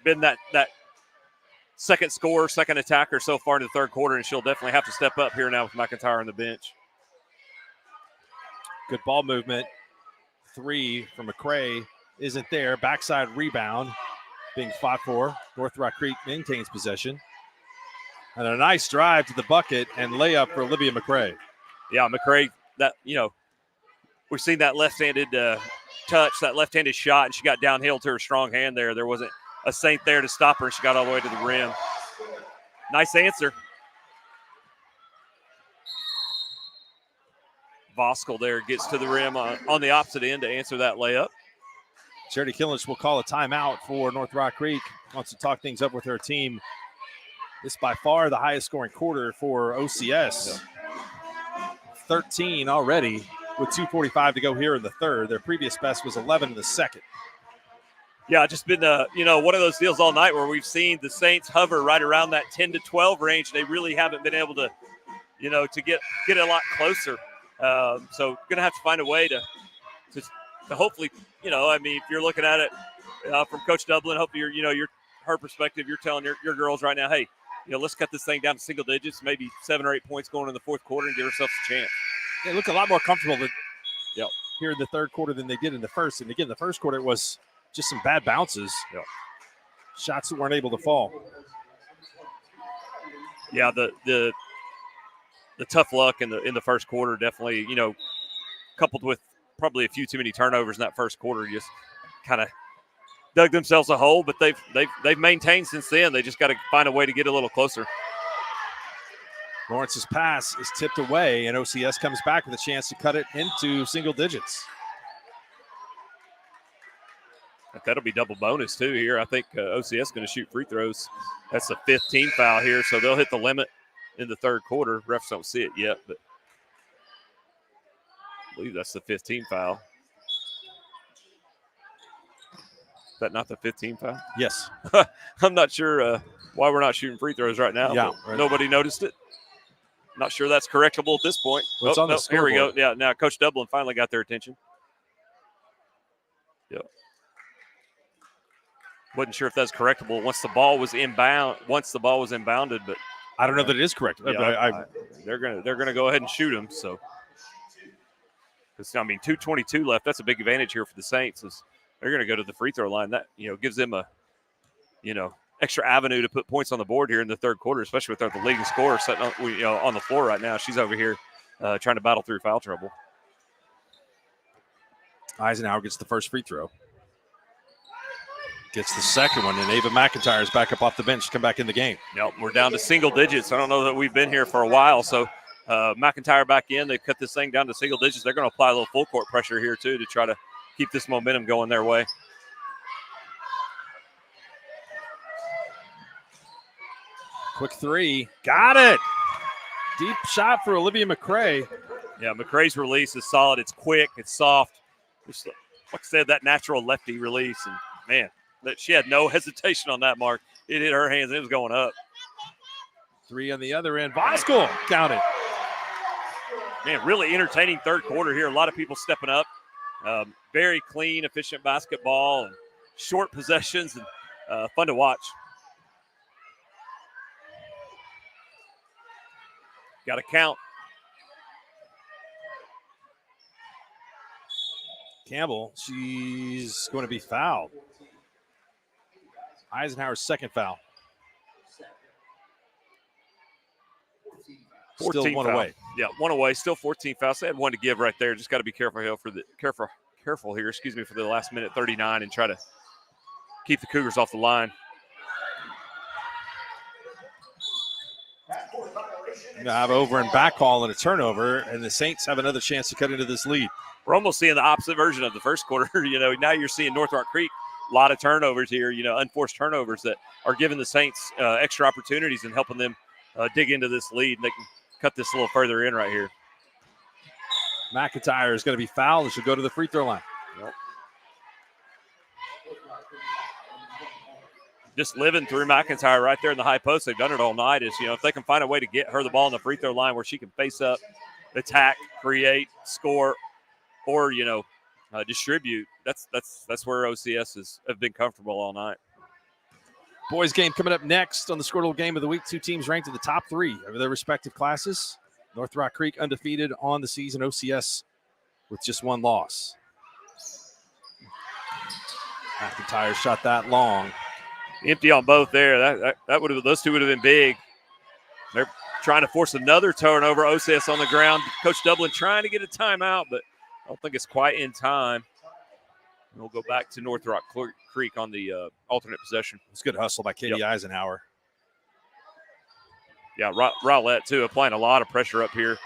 been that second scorer, second attacker so far in the third quarter, and she'll definitely have to step up here now with McIntyre on the bench. Good ball movement. 3 from McCray isn't there. Backside rebound being fought for. North Rock Creek maintains possession. And a nice drive to the bucket and layup for Olivia McCray. Yeah, McCray, we've seen that left-handed touch, that left-handed shot, and she got downhill to her strong hand there. There wasn't a Saint there to stop her. She got all the way to the rim. Nice answer. Voskel there gets to the rim on the opposite end to answer that layup. Charity Killish will call a timeout for North Rock Creek. Wants to talk things up with her team. This by far the highest scoring quarter for OCS. Yeah. 13 already with 2:45 to go here in the third. Their previous best was 11 in the second. Yeah, just been one of those deals all night where we've seen the Saints hover right around that 10 to 12 range. They really haven't been able to, to get a lot closer. So going to have to find a way to hopefully, if you're looking at it from Coach Dublin, hopefully her perspective, you're telling your girls right now, hey, let's cut this thing down to single digits, maybe 7 or 8 points going in the fourth quarter and give ourselves a chance. They look a lot more comfortable here in the third quarter than they did in the first. And again, the first quarter it was just some bad bounces. Yep. Shots that weren't able to fall. Yeah, the tough luck in the first quarter definitely, coupled with probably a few too many turnovers in that first quarter, just kind of dug themselves a hole, but they've maintained since then. They just got to find a way to get a little closer. Lawrence's pass is tipped away, and OCS comes back with a chance to cut it into single digits. That'll be double bonus, too, here. I think OCS is going to shoot free throws. That's a 15 foul here, so they'll hit the limit in the third quarter. Refs don't see it yet, but I believe that's the 15 foul. Is that not the 15 foul? Yes. I'm not sure why we're not shooting free throws right now. Yeah, right. Nobody noticed it. Not sure that's correctable at this point. Well, it's on the scoreboard. Here we go. Yeah, now Coach Dublin finally got their attention. Yep. Wasn't sure if that's correctable once the ball was inbounded, but I don't know that it is correct. Yeah, they're gonna go ahead and shoot them. So, 2:22 left. That's a big advantage here for the Saints. They're gonna go to the free throw line. That gives them extra avenue to put points on the board here in the third quarter, especially with the leading scorer sitting on the floor right now. She's over here trying to battle through foul trouble. Eisenhower gets the first free throw. Gets the second one, and Ava McIntyre is back up off the bench to come back in the game. Yep, we're down to single digits. I don't know that we've been here for a while, so McIntyre back in. They cut this thing down to single digits. They're going to apply a little full court pressure here, too, to try to keep this momentum going their way. Quick three. Got it. Deep shot for Olivia McCray. Yeah, McCray's release is solid. It's quick. It's soft. Just, like I said, that natural lefty release. And, man, she had no hesitation on that mark. It hit her hands, and it was going up. Three on the other end. Voskuhl counted. Man, really entertaining third quarter here. A lot of people stepping up. Very clean, efficient basketball and short possessions and fun to watch. Got to count. Campbell, she's going to be fouled. Eisenhower's second foul. Still one away. Yeah, one away. Still 14 fouls. They had one to give right there. Just got to be careful here for the last minute 39 and try to keep the Cougars off the line. Gonna have over and back call and a turnover, and the Saints have another chance to cut into this lead. We're almost seeing the opposite version of the first quarter. Now you're seeing North Rock Creek, a lot of turnovers here, unforced turnovers that are giving the Saints extra opportunities and helping them dig into this lead, and they can cut this a little further in right here. McIntyre is going to be fouled and she'll go to the free throw line. Yep. Just living through McIntyre right there in the high post. They've done it all night. If they can find a way to get her the ball on the free throw line where she can face up, attack, create, score, or distribute. That's where OCS have been comfortable all night. Boys game coming up next on the Squirtle Game of the Week. Two teams ranked in the top three of their respective classes. North Rock Creek undefeated on the season. OCS with just one loss. McIntyre shot that long. Empty on both there. Those two would have been big. They're trying to force another turnover. OCS on the ground. Coach Dublin trying to get a timeout, but I don't think it's quite in time. We'll go back to North Rock Creek on the alternate possession. It's good hustle by Katie Eisenhower. Yeah, Rowlett, too, applying a lot of pressure up here.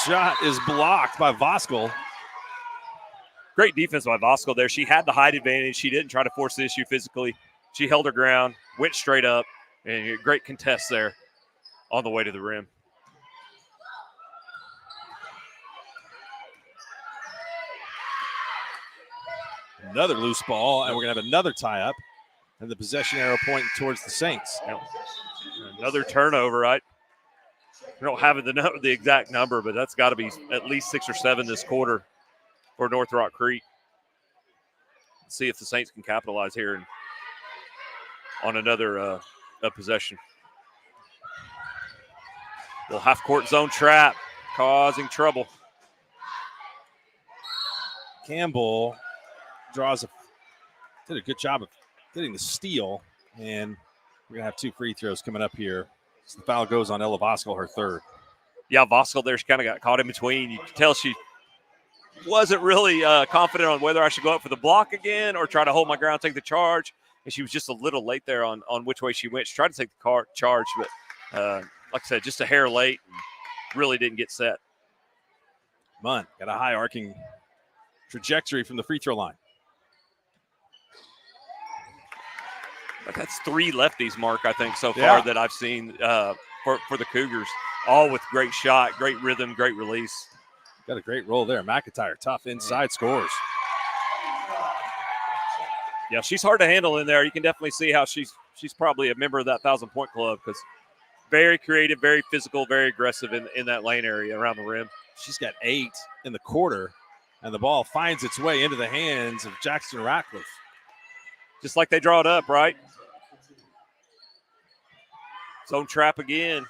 Shot is blocked by Voskuhl. Great defense by Voskuhl there. She had the height advantage. She didn't try to force the issue physically. She held her ground, went straight up, and a great contest there on the way to the rim. Another loose ball, and we're going to have another tie-up, and the possession arrow pointing towards the Saints. Another turnover, right? We don't have the exact number, but that's got to be at least 6 or 7 this quarter for North Rock Creek. Let's see if the Saints can capitalize here on another possession. Little half-court zone trap, causing trouble. Campbell did a good job of getting the steal, and we're going to have 2 free throws coming up here. So the foul goes on Ella Voskuhl, her third. Yeah, Voskuhl there, she kind of got caught in between. You can tell she wasn't really confident on whether I should go up for the block again or try to hold my ground, take the charge. And she was just a little late there on which way she went. She tried to take the charge, but like I said, just a hair late and really didn't get set. Munn got a high arcing trajectory from the free throw line. But that's 3 lefties, Mark, I think, so far that I've seen for the Cougars. All with great shot, great rhythm, great release. Got a great roll there. McIntyre, tough inside scores. Yeah, she's hard to handle in there. You can definitely see how she's probably a member of that 1,000-point club because very creative, very physical, very aggressive in that lane area around the rim. She's got 8 in the quarter, and the ball finds its way into the hands of Jackson Ratcliffe. Just like they draw it up, right? Zone trap again.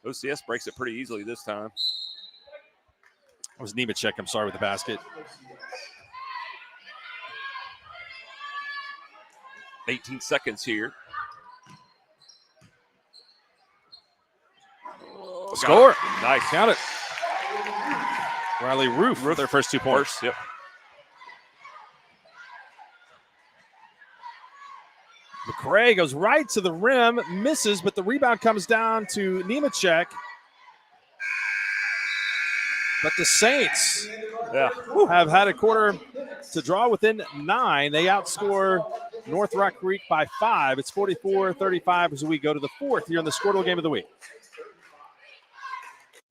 OCS breaks it pretty easily this time. That was Nemechek, I'm sorry, with the basket. 18 seconds here. Score. Nice. Count it. Riley Roof with their first 2 points. First, yep. McCray goes right to the rim, misses, but the rebound comes down to Nemechek. But the Saints have had a quarter to draw within 9. They outscore North Rock Creek by 5. It's 44-35 as we go to the fourth here in the Squirtle Game of the Week.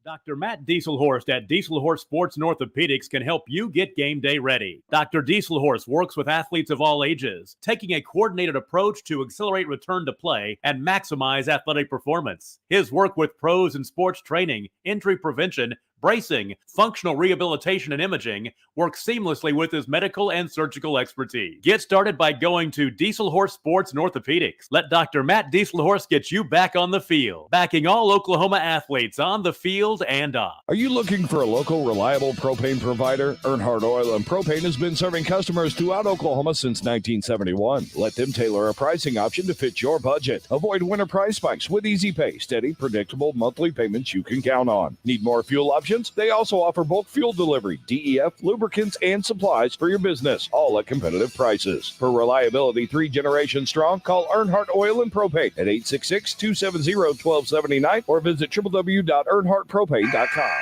Dr. Matt Dieselhorst at Dieselhorst Sports and Orthopedics can help you get game day ready. Dr. Dieselhorst works with athletes of all ages, taking a coordinated approach to accelerate return to play and maximize athletic performance. His work with pros in sports training, injury prevention, bracing, functional rehabilitation, and imaging works seamlessly with his medical and surgical expertise. Get started by going to Dieselhorst Sports and Orthopedics. Let Dr. Matt Dieselhorst get you back on the field, backing all Oklahoma athletes on the field and off. Are you looking for a local, reliable propane provider? Earnhardt Oil and Propane has been serving customers throughout Oklahoma since 1971. Let them tailor a pricing option to fit your budget. Avoid winter price spikes with easy pay, steady, predictable monthly payments you can count on. Need more fuel options? They also offer bulk fuel delivery, DEF, lubricants, and supplies for your business, all at competitive prices. For reliability 3 generations strong, call Earnhardt Oil and Propane at 866-270-1279 or visit www.earnhardtpropane.com.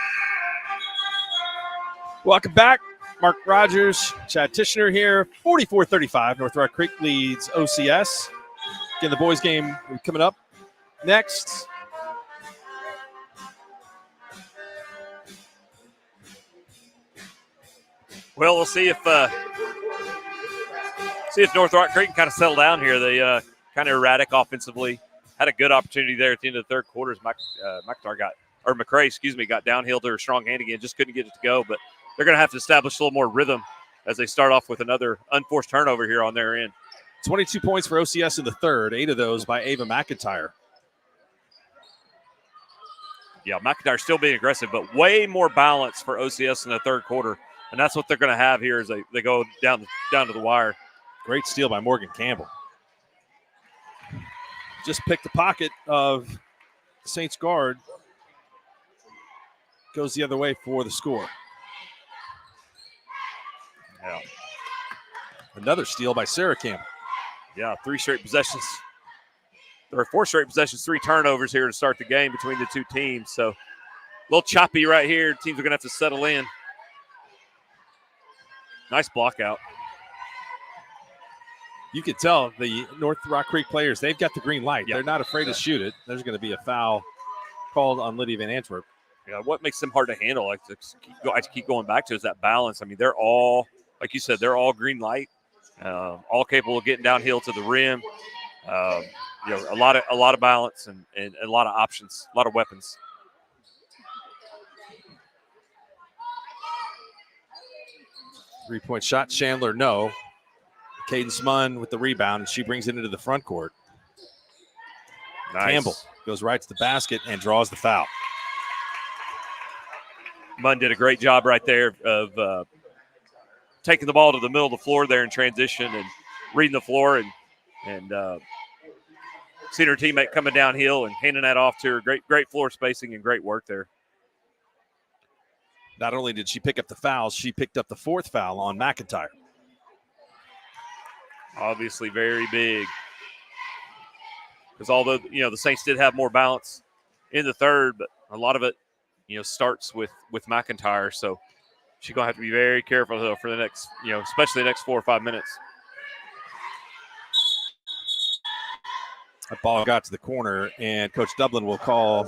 Welcome back. Mark Rogers, Chad Tishner here. 44-35. North Rock Creek leads OCS. Again, the boys game coming up next. Well, we'll see if North Rock Creek can kind of settle down here. They kind of erratic offensively. Had a good opportunity there at the end of the third quarter. McCray got downhill to her strong hand again. Just couldn't get it to go. But they're going to have to establish a little more rhythm as they start off with another unforced turnover here on their end. 22 points for OCS in the third. 8 of those by Ava McIntyre. Yeah, McIntyre still being aggressive, but way more balance for OCS in the third quarter. And that's what they're going to have here as they go down to the wire. Great steal by Morgan Campbell. Just picked the pocket of the Saints guard. Goes the other way for the score. Yeah. Another steal by Sarah Campbell. Yeah, 4 straight possessions, 3 turnovers here to start the game between the two teams. So a little choppy right here. Teams are going to have to settle in. Nice block out. You could tell the North Rock Creek players, they've got the green light. Yeah. They're not afraid to shoot it. There's going to be a foul called on Lydia Van Antwerp. Yeah, what makes them hard to handle, I keep going back to, is that balance. I mean, they're all, like you said, they're all green light, all capable of getting downhill to the rim. A lot of balance and a lot of options, a lot of weapons. Three-point shot, Chandler, no. Cadence Munn with the rebound, and she brings it into the front court. Nice. Campbell goes right to the basket and draws the foul. Munn did a great job right there of taking the ball to the middle of the floor there in transition and reading the floor and seeing her teammate coming downhill and handing that off to her. Great floor spacing and great work there. Not only did she pick up the fouls, she picked up the 4th foul on McIntyre. Obviously very big. Because although, the Saints did have more balance in the third, but a lot of it, starts with McIntyre. So she's going to have to be very careful though for the next, especially the next 4 or 5 minutes. That ball got to the corner, and Coach Dublin will call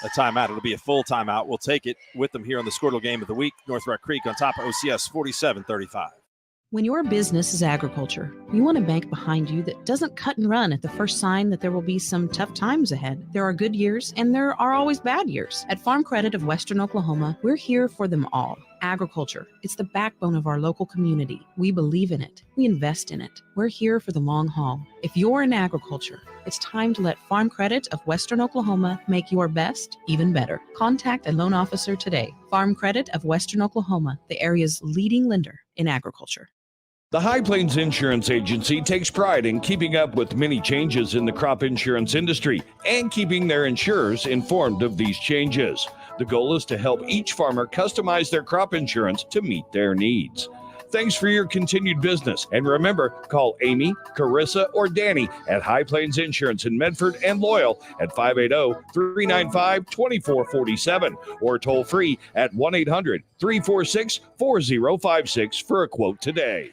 a timeout. It'll be a full timeout. We'll take it with them here on the Squirtle Game of the Week. North Rock Creek on top of OCS 47-35. When your business is agriculture, you want a bank behind you that doesn't cut and run at the first sign that there will be some tough times ahead. There are good years and there are always bad years. At Farm Credit of Western Oklahoma, we're here for them all. Agriculture, it's the backbone of our local community. We believe in it. We invest in it. We're here for the long haul. If you're in agriculture, it's time to let Farm Credit of Western Oklahoma make your best even better. Contact a loan officer today. Farm Credit of Western Oklahoma, the area's leading lender in agriculture. The High Plains Insurance Agency takes pride in keeping up with many changes in the crop insurance industry and keeping their insurers informed of these changes. The goal is to help each farmer customize their crop insurance to meet their needs. Thanks for your continued business. And remember, call Amy, Carissa, or Danny at High Plains Insurance in Medford and Loyal at 580-395-2447 or toll free at 1-800-346-4056 for a quote today.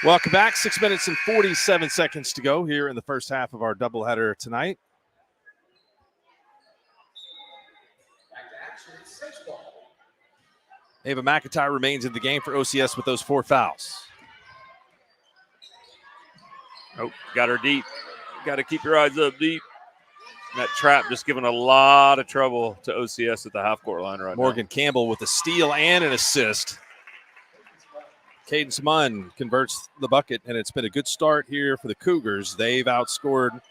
Welcome back. 6 minutes and 47 seconds to go here in the first half of our doubleheader tonight. Ava McIntyre remains in the game for OCS with those 4 fouls. Oh, got her deep. Got to keep your eyes up deep. That trap just giving a lot of trouble to OCS at the half-court line right now. Morgan Campbell with a steal and an assist. Cadence Munn converts the bucket, and it's been a good start here for the Cougars. They've outscored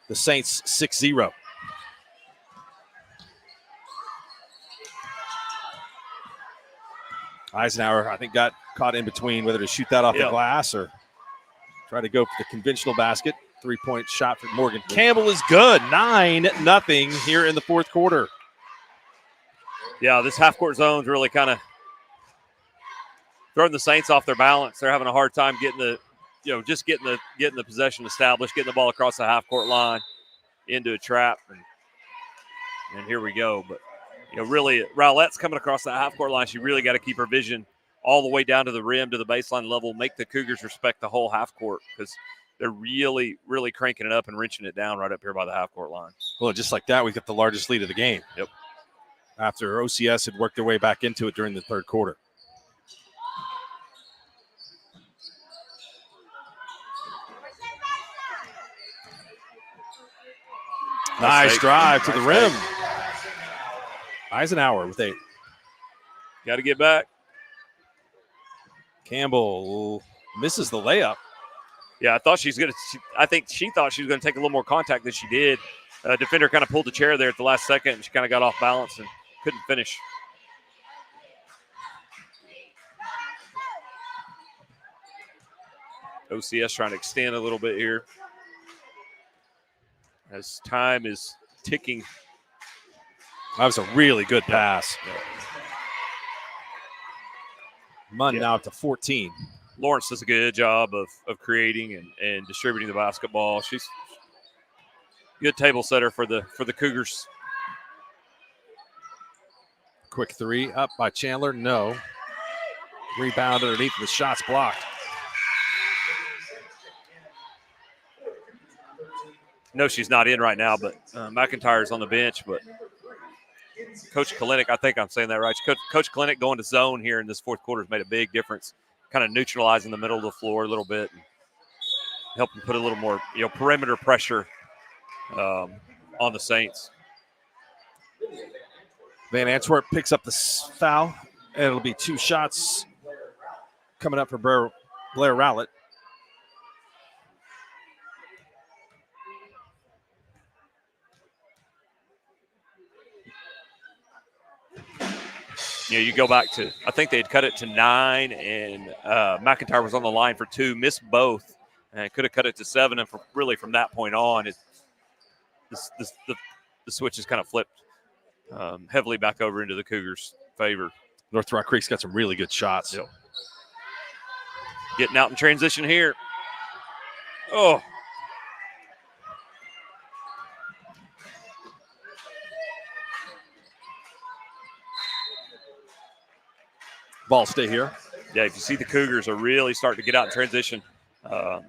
the Saints 6-0. Eisenhower, I think, got caught in between whether to shoot that off the glass or try to go for the conventional basket. 3-point shot for Morgan Campbell is good. 9-0 here in the fourth quarter. Yeah, this half-court zone's really kind of throwing the Saints off their balance. They're having a hard time getting the possession established, getting the ball across the half-court line into a trap, and here we go. But really, Rowlett's coming across that half-court line. She really got to keep her vision all the way down to the rim, to the baseline level, make the Cougars respect the whole half-court because they're really, really cranking it up and wrenching it down right up here by the half-court line. Well, just like that, we've got the largest lead of the game. Yep. After OCS had worked their way back into it during the third quarter. Nice drive to the rim. Eisenhower with 8. Got to get back. Campbell misses the layup. Yeah, I think she thought she was going to take a little more contact than she did. Defender kind of pulled the chair there at the last second, and she kind of got off balance and couldn't finish. OCS trying to extend a little bit here as time is ticking. That was a really good pass. Yeah. Munn now up to 14. Lawrence does a good job of creating and distributing the basketball. She's a good table setter for the Cougars. Quick 3 up by Chandler. No. Rebound underneath, the shot's blocked. No, she's not in right now, but McIntyre's on the bench. But Coach Kalinick, I think I'm saying that right. Coach Kalinick going to zone here in this fourth quarter has made a big difference, kind of neutralizing the middle of the floor a little bit and helping put a little more perimeter pressure on the Saints. Van Antwerp picks up the foul, and it'll be 2 shots coming up for Blair Rowlett. You go back to, I think they had cut it to 9, and McIntyre was on the line for 2, missed both, and could have cut it to 7. And from that point on, the switch has kind of flipped heavily back over into the Cougars' favor. North Rock Creek's got some really good shots. Yep. Getting out in transition here. Oh. Ball stay here. Yeah, if you see the Cougars are really starting to get out in transition.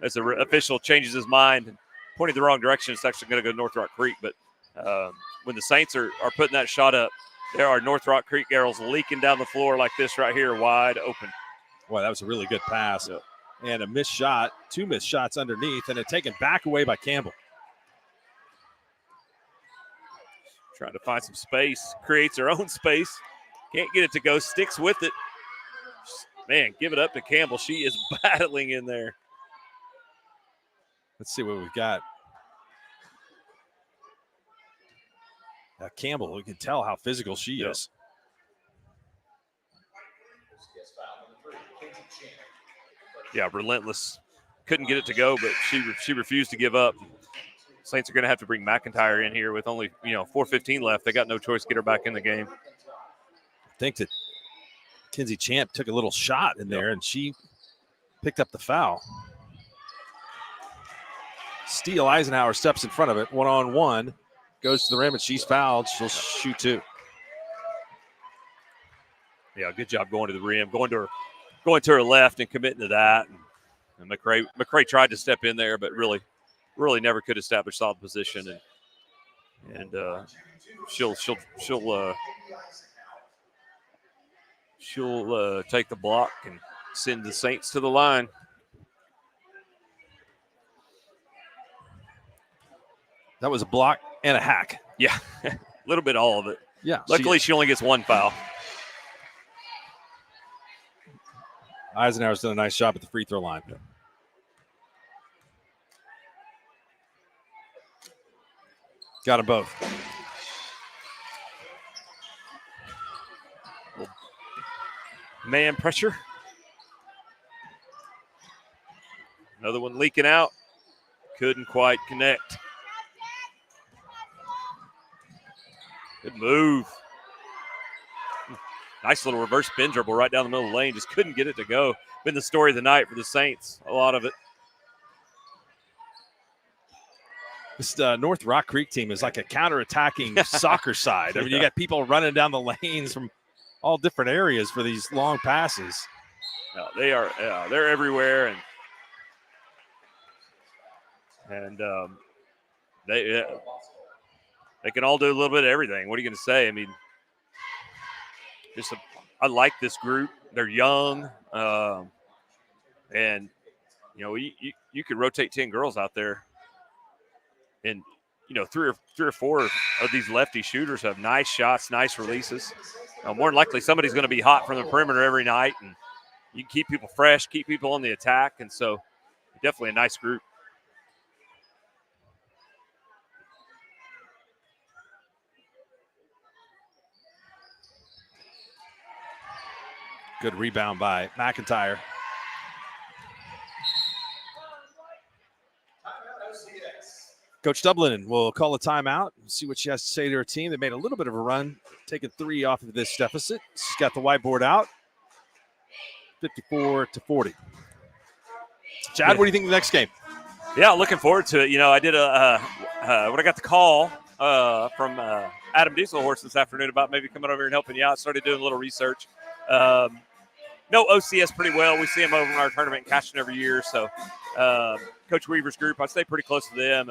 As the official changes his mind and pointing the wrong direction, it's actually going to go North Rock Creek. But when the Saints are putting that shot up, there are North Rock Creek girls leaking down the floor like this right here, wide open. Boy, that was a really good pass. Yep. And a missed shot, 2 missed shots underneath, and a taken back away by Campbell. Trying to find some space, creates her own space. Can't get it to go, sticks with it. Man, give it up to Campbell. She is battling in there. Let's see what we've got. Campbell, we can tell how physical she is. Yeah, relentless. Couldn't get it to go, but she refused to give up. Saints are going to have to bring McIntyre in here with only 4:15 left. They got no choice to get her back in the game. I think that Kinsey Champ took a little shot in there, and she picked up the foul. Steele Eisenhower steps in front of it, one-on-one, goes to the rim, and she's fouled. She'll shoot two. Yeah, good job going to the rim, going to her left and committing to that. And McCray tried to step in there, but really never could establish solid position. And she'll take the block and send the Saints to the line. That was a block and a hack. Yeah, a little bit all of it. Yeah. Luckily, she only gets one foul. Eisenhower's done a nice job at the free throw line. Got them both. Man pressure. Another one leaking out. Couldn't quite connect. Good move. Nice little reverse spin dribble right down the middle of the lane. Just couldn't get it to go. Been the story of the night for the Saints. A lot of it. This North Rock Creek team is like a counterattacking soccer side. I mean, you got people running down the lanes from all different areas for these long passes. No, they are. They're everywhere, and they can all do a little bit of everything. What are you going to say? I mean, I like this group. They're young, and you could rotate 10 girls out there. And, three or four of these lefty shooters have nice shots, nice releases. More than likely, somebody's going to be hot from the perimeter every night, and you can keep people fresh, keep people on the attack. And so definitely a nice group. Good rebound by McIntyre. Coach Dublin will call a timeout and see what she has to say to her team. They made a little bit of a run, taking 3 off of this deficit. She's got the whiteboard out, 54-40. Chad, what do you think of the next game? Yeah, looking forward to it. I did when I got the call from Adam Dieselhorst this afternoon about maybe coming over here and helping you out. Started doing a little research. Know OCS pretty well. We see them over in our tournament in Caston every year. So Coach Weaver's group, I stay pretty close to them.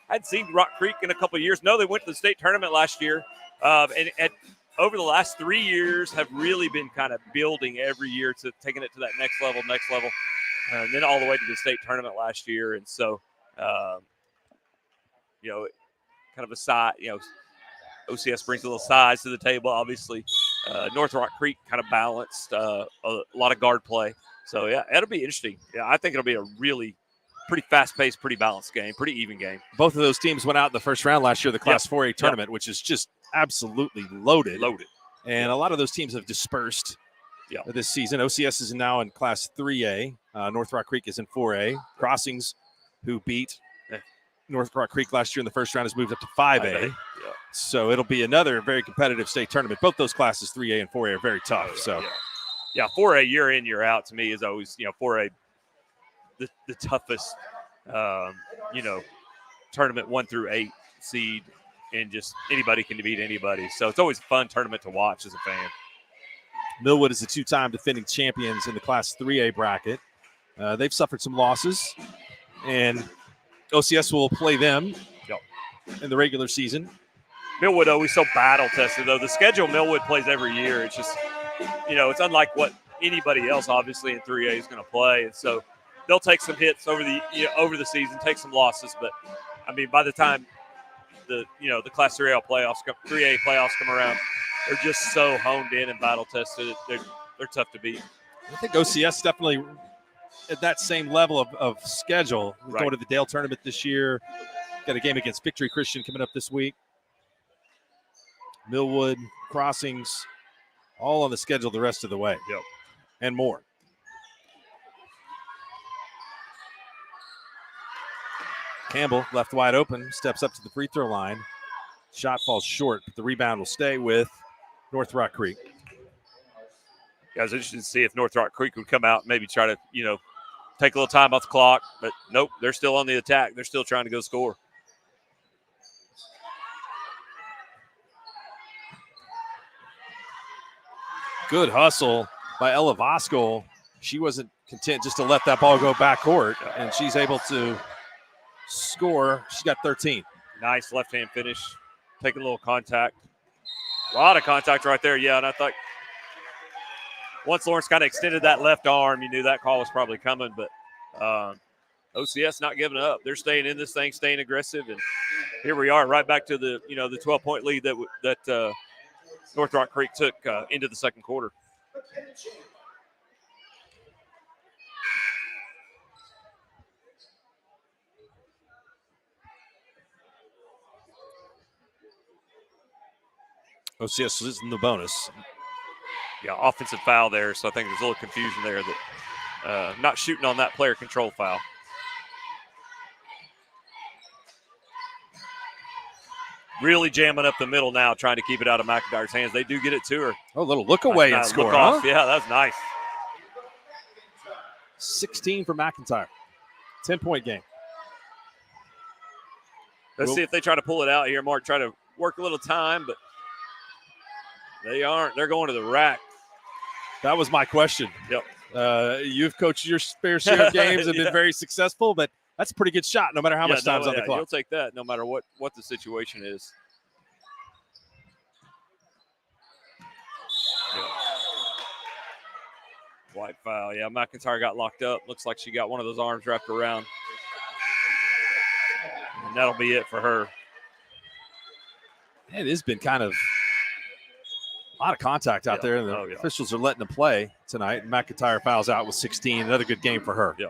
I hadn't seen Rock Creek in a couple of years. No, they went to the state tournament last year. And over the last 3 years have really been kind of building every year to taking it to that next level. And then all the way to the state tournament last year. And so, kind of a side, OCS brings a little size to the table, obviously. North Rock Creek kind of balanced, a lot of guard play. So, yeah, it'll be interesting. Yeah, I think it'll be a really pretty fast-paced, pretty balanced game, pretty even game. Both of those teams went out in the first round last year, the Class 4A tournament, which is just absolutely loaded. And a lot of those teams have dispersed this season. OCS is now in Class 3A. North Rock Creek is in 4A. Crossings, who beat North Rock Creek last year in the first round, has moved up to 5A. So it'll be another very competitive state tournament. Both those classes, 3A and 4A, are very tough. 4A year in, year out to me is always, 4A, the toughest, tournament 1 through 8 seed, and just anybody can beat anybody. So it's always a fun tournament to watch as a fan. Millwood is the 2-time defending champions in the Class 3A bracket. They've suffered some losses, and OCS will play them in the regular season. Millwood always so battle-tested, though. The schedule Millwood plays every year, it's just, it's unlike what anybody else, obviously, in 3A is going to play. And so they'll take some hits over the season, take some losses. But, I mean, by the time the Class 3A playoffs come around, they're just so honed in and battle-tested. They're tough to beat. I think OCS definitely at that same level of schedule. We're going to the Dale tournament this year. Got a game against Victory Christian coming up this week. Millwood, Crossings, all on the schedule the rest of the way. And more. Campbell left wide open, steps up to the free throw line. Shot falls short, but the rebound will stay with North Rock Creek. I was interested to see if North Rock Creek would come out and maybe try to, take a little time off the clock. But nope, they're still on the attack. They're still trying to go score. Good hustle by Ella Voskel. She wasn't content just to let that ball go backcourt, and she's able to score. She's got 13. Nice left-hand finish. Taking a little contact. A lot of contact right there, yeah. And I thought once Lawrence kind of extended that left arm, you knew that call was probably coming. But OCS not giving up. They're staying in this thing, staying aggressive. And here we are right back to the 12-point lead that North Rock Creek took into the second quarter. OCS is in the bonus. Yeah, offensive foul there, so I think there's a little confusion there that not shooting on that player control foul. Really jamming up the middle now, trying to keep it out of McIntyre's hands. They do get it to her. Oh, a little look away and score, huh? Yeah, that's nice. 16 for McIntyre. 10-point game. Let's see if they try to pull it out here. Mark try to work a little time, but they aren't. They're going to the rack. That was my question. Yep. You've coached your fair share of games and been very successful, but that's a pretty good shot no matter how much time's on the clock. You'll take that no matter what the situation is. Yeah. White foul. Yeah, McIntyre got locked up. Looks like she got one of those arms wrapped around. And that'll be it for her. It has been kind of a lot of contact out there, and the officials are letting them play tonight. And McIntyre fouls out with 16. Another good game for her. Yeah.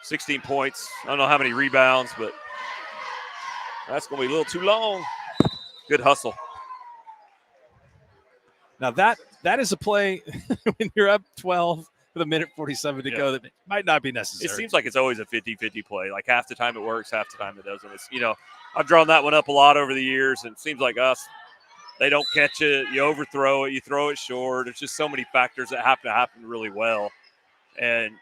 16 points. I don't know how many rebounds, but that's going to be a little too long. Good hustle. Now that is a play when you're up 12 with a minute 47 to go that might not be necessary. It seems like it's always a 50-50 play. Like half the time it works, half the time it doesn't. It's, I've drawn that one up a lot over the years, and it seems like they don't catch it. You overthrow it. You throw it short. There's just so many factors that have to happen really well. And,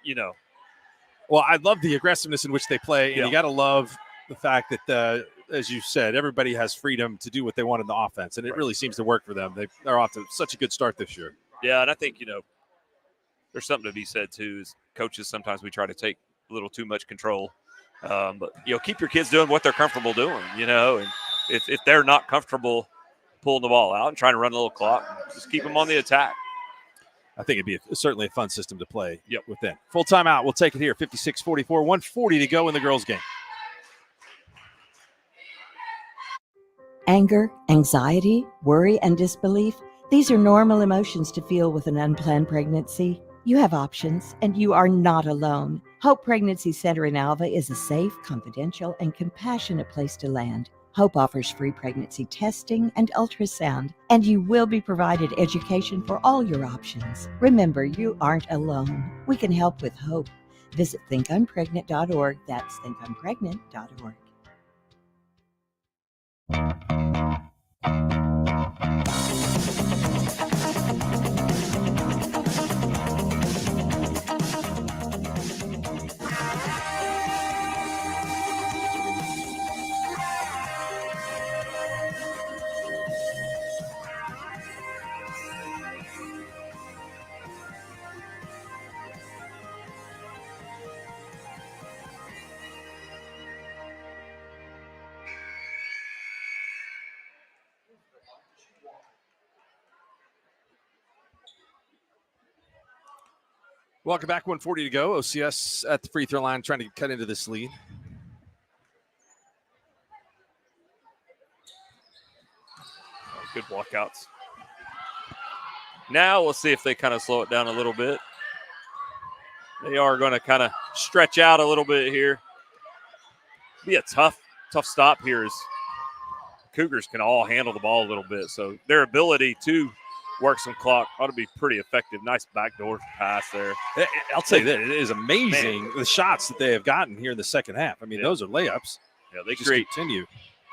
Well, I love the aggressiveness in which they play, and you got to love the fact that, as you said, everybody has freedom to do what they want in the offense, and it really seems to work for them. They're off to such a good start this year. Yeah, and I think, there's something to be said, too, as coaches, sometimes we try to take a little too much control. But, keep your kids doing what they're comfortable doing, and if they're not comfortable pulling the ball out and trying to run a little clock, just keep them on the attack. I think it'd be certainly a fun system to play within. Full timeout. We'll take it here. 56-44, 1:40 to go in the girls' game. Anger, anxiety, worry, and disbelief, these are normal emotions to feel with an unplanned pregnancy. You have options, and you are not alone. Hope Pregnancy Center in Alva is a safe, confidential, and compassionate place to land. Hope offers free pregnancy testing and ultrasound, and you will be provided education for all your options. Remember, you aren't alone. We can help with hope. Visit thinkimpregnant.org. That's thinkimpregnant.org. Welcome back. 1:40 to go. OCS at the free throw line trying to cut into this lead. Good walkouts. Now we'll see if they kind of slow it down a little bit. They are going to kind of stretch out a little bit here. Be a tough stop here as Cougars can all handle the ball a little bit. So their ability to work some clock. Ought to be pretty effective. Nice backdoor pass there. I'll tell you that it is amazing the shots that they have gotten here in the second half. I mean, those are layups. Yeah, they just create. continue.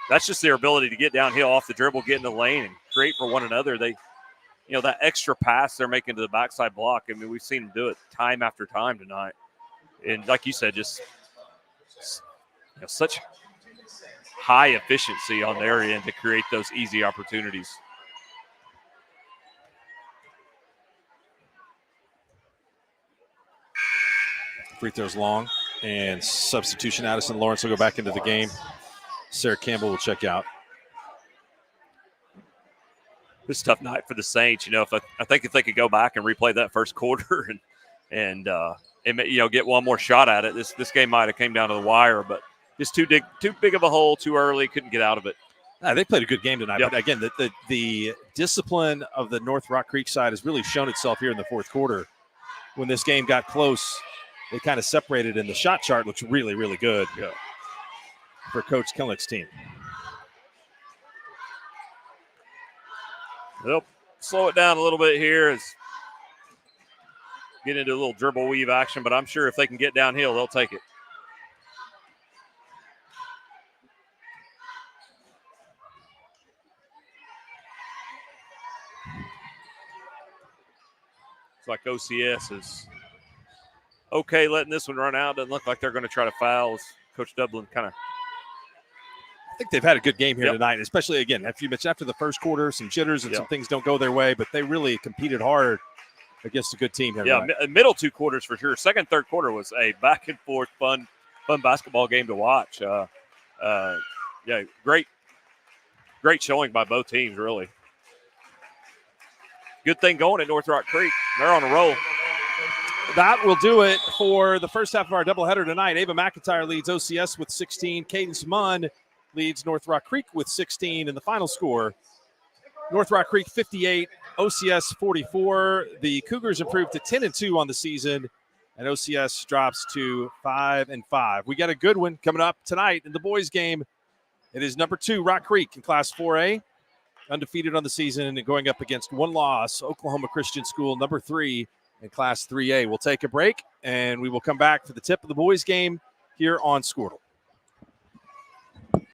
That's just their ability to get downhill off the dribble, get in the lane, and create for one another. They, that extra pass they're making to the backside block. I mean, we've seen them do it time after time tonight. And like you said, just such high efficiency on their end to create those easy opportunities. Free throws long, and substitution. Addison Lawrence will go back into the game. Sarah Campbell will check out. This is a tough night for the Saints. I think if they could go back and replay that first quarter and get one more shot at it, this game might have came down to the wire, but just too big of a hole, too early, couldn't get out of it. They played a good game tonight, Yep. but again, the discipline of the North Rock Creek side has really shown itself here in the fourth quarter. When this game got close, they kind of separated, and the shot chart looks really, really good for Coach Killick's team. They'll slow it down a little bit here as get into a little dribble weave action, but I'm sure if they can get downhill, they'll take it. It's like OCS is okay letting this one run out. Doesn't look like they're going to try to foul. Coach Dublin kind of. I think they've had a good game here tonight, especially, again, after the first quarter, some jitters and some things don't go their way, but they really competed hard against a good team here tonight. Middle two quarters for sure. Second, third quarter was a back and forth, fun basketball game to watch. Great showing by both teams, really. Good thing going at North Rock Creek. They're on a roll. That will do it for the first half of our doubleheader tonight. Ava McIntyre leads OCS with 16. Cadence Munn leads North Rock Creek with 16. And the final score, North Rock Creek 58, OCS 44. The Cougars improved to 10-2 on the season, and OCS drops to 5-5. We got a good one coming up tonight in the boys' game. It is number 2, Rock Creek in Class 4A, undefeated on the season and going up against one loss, Oklahoma Christian School, number 3 in Class 3A. We'll take a break, and we will come back for the tip of the boys' game here on Squirtle.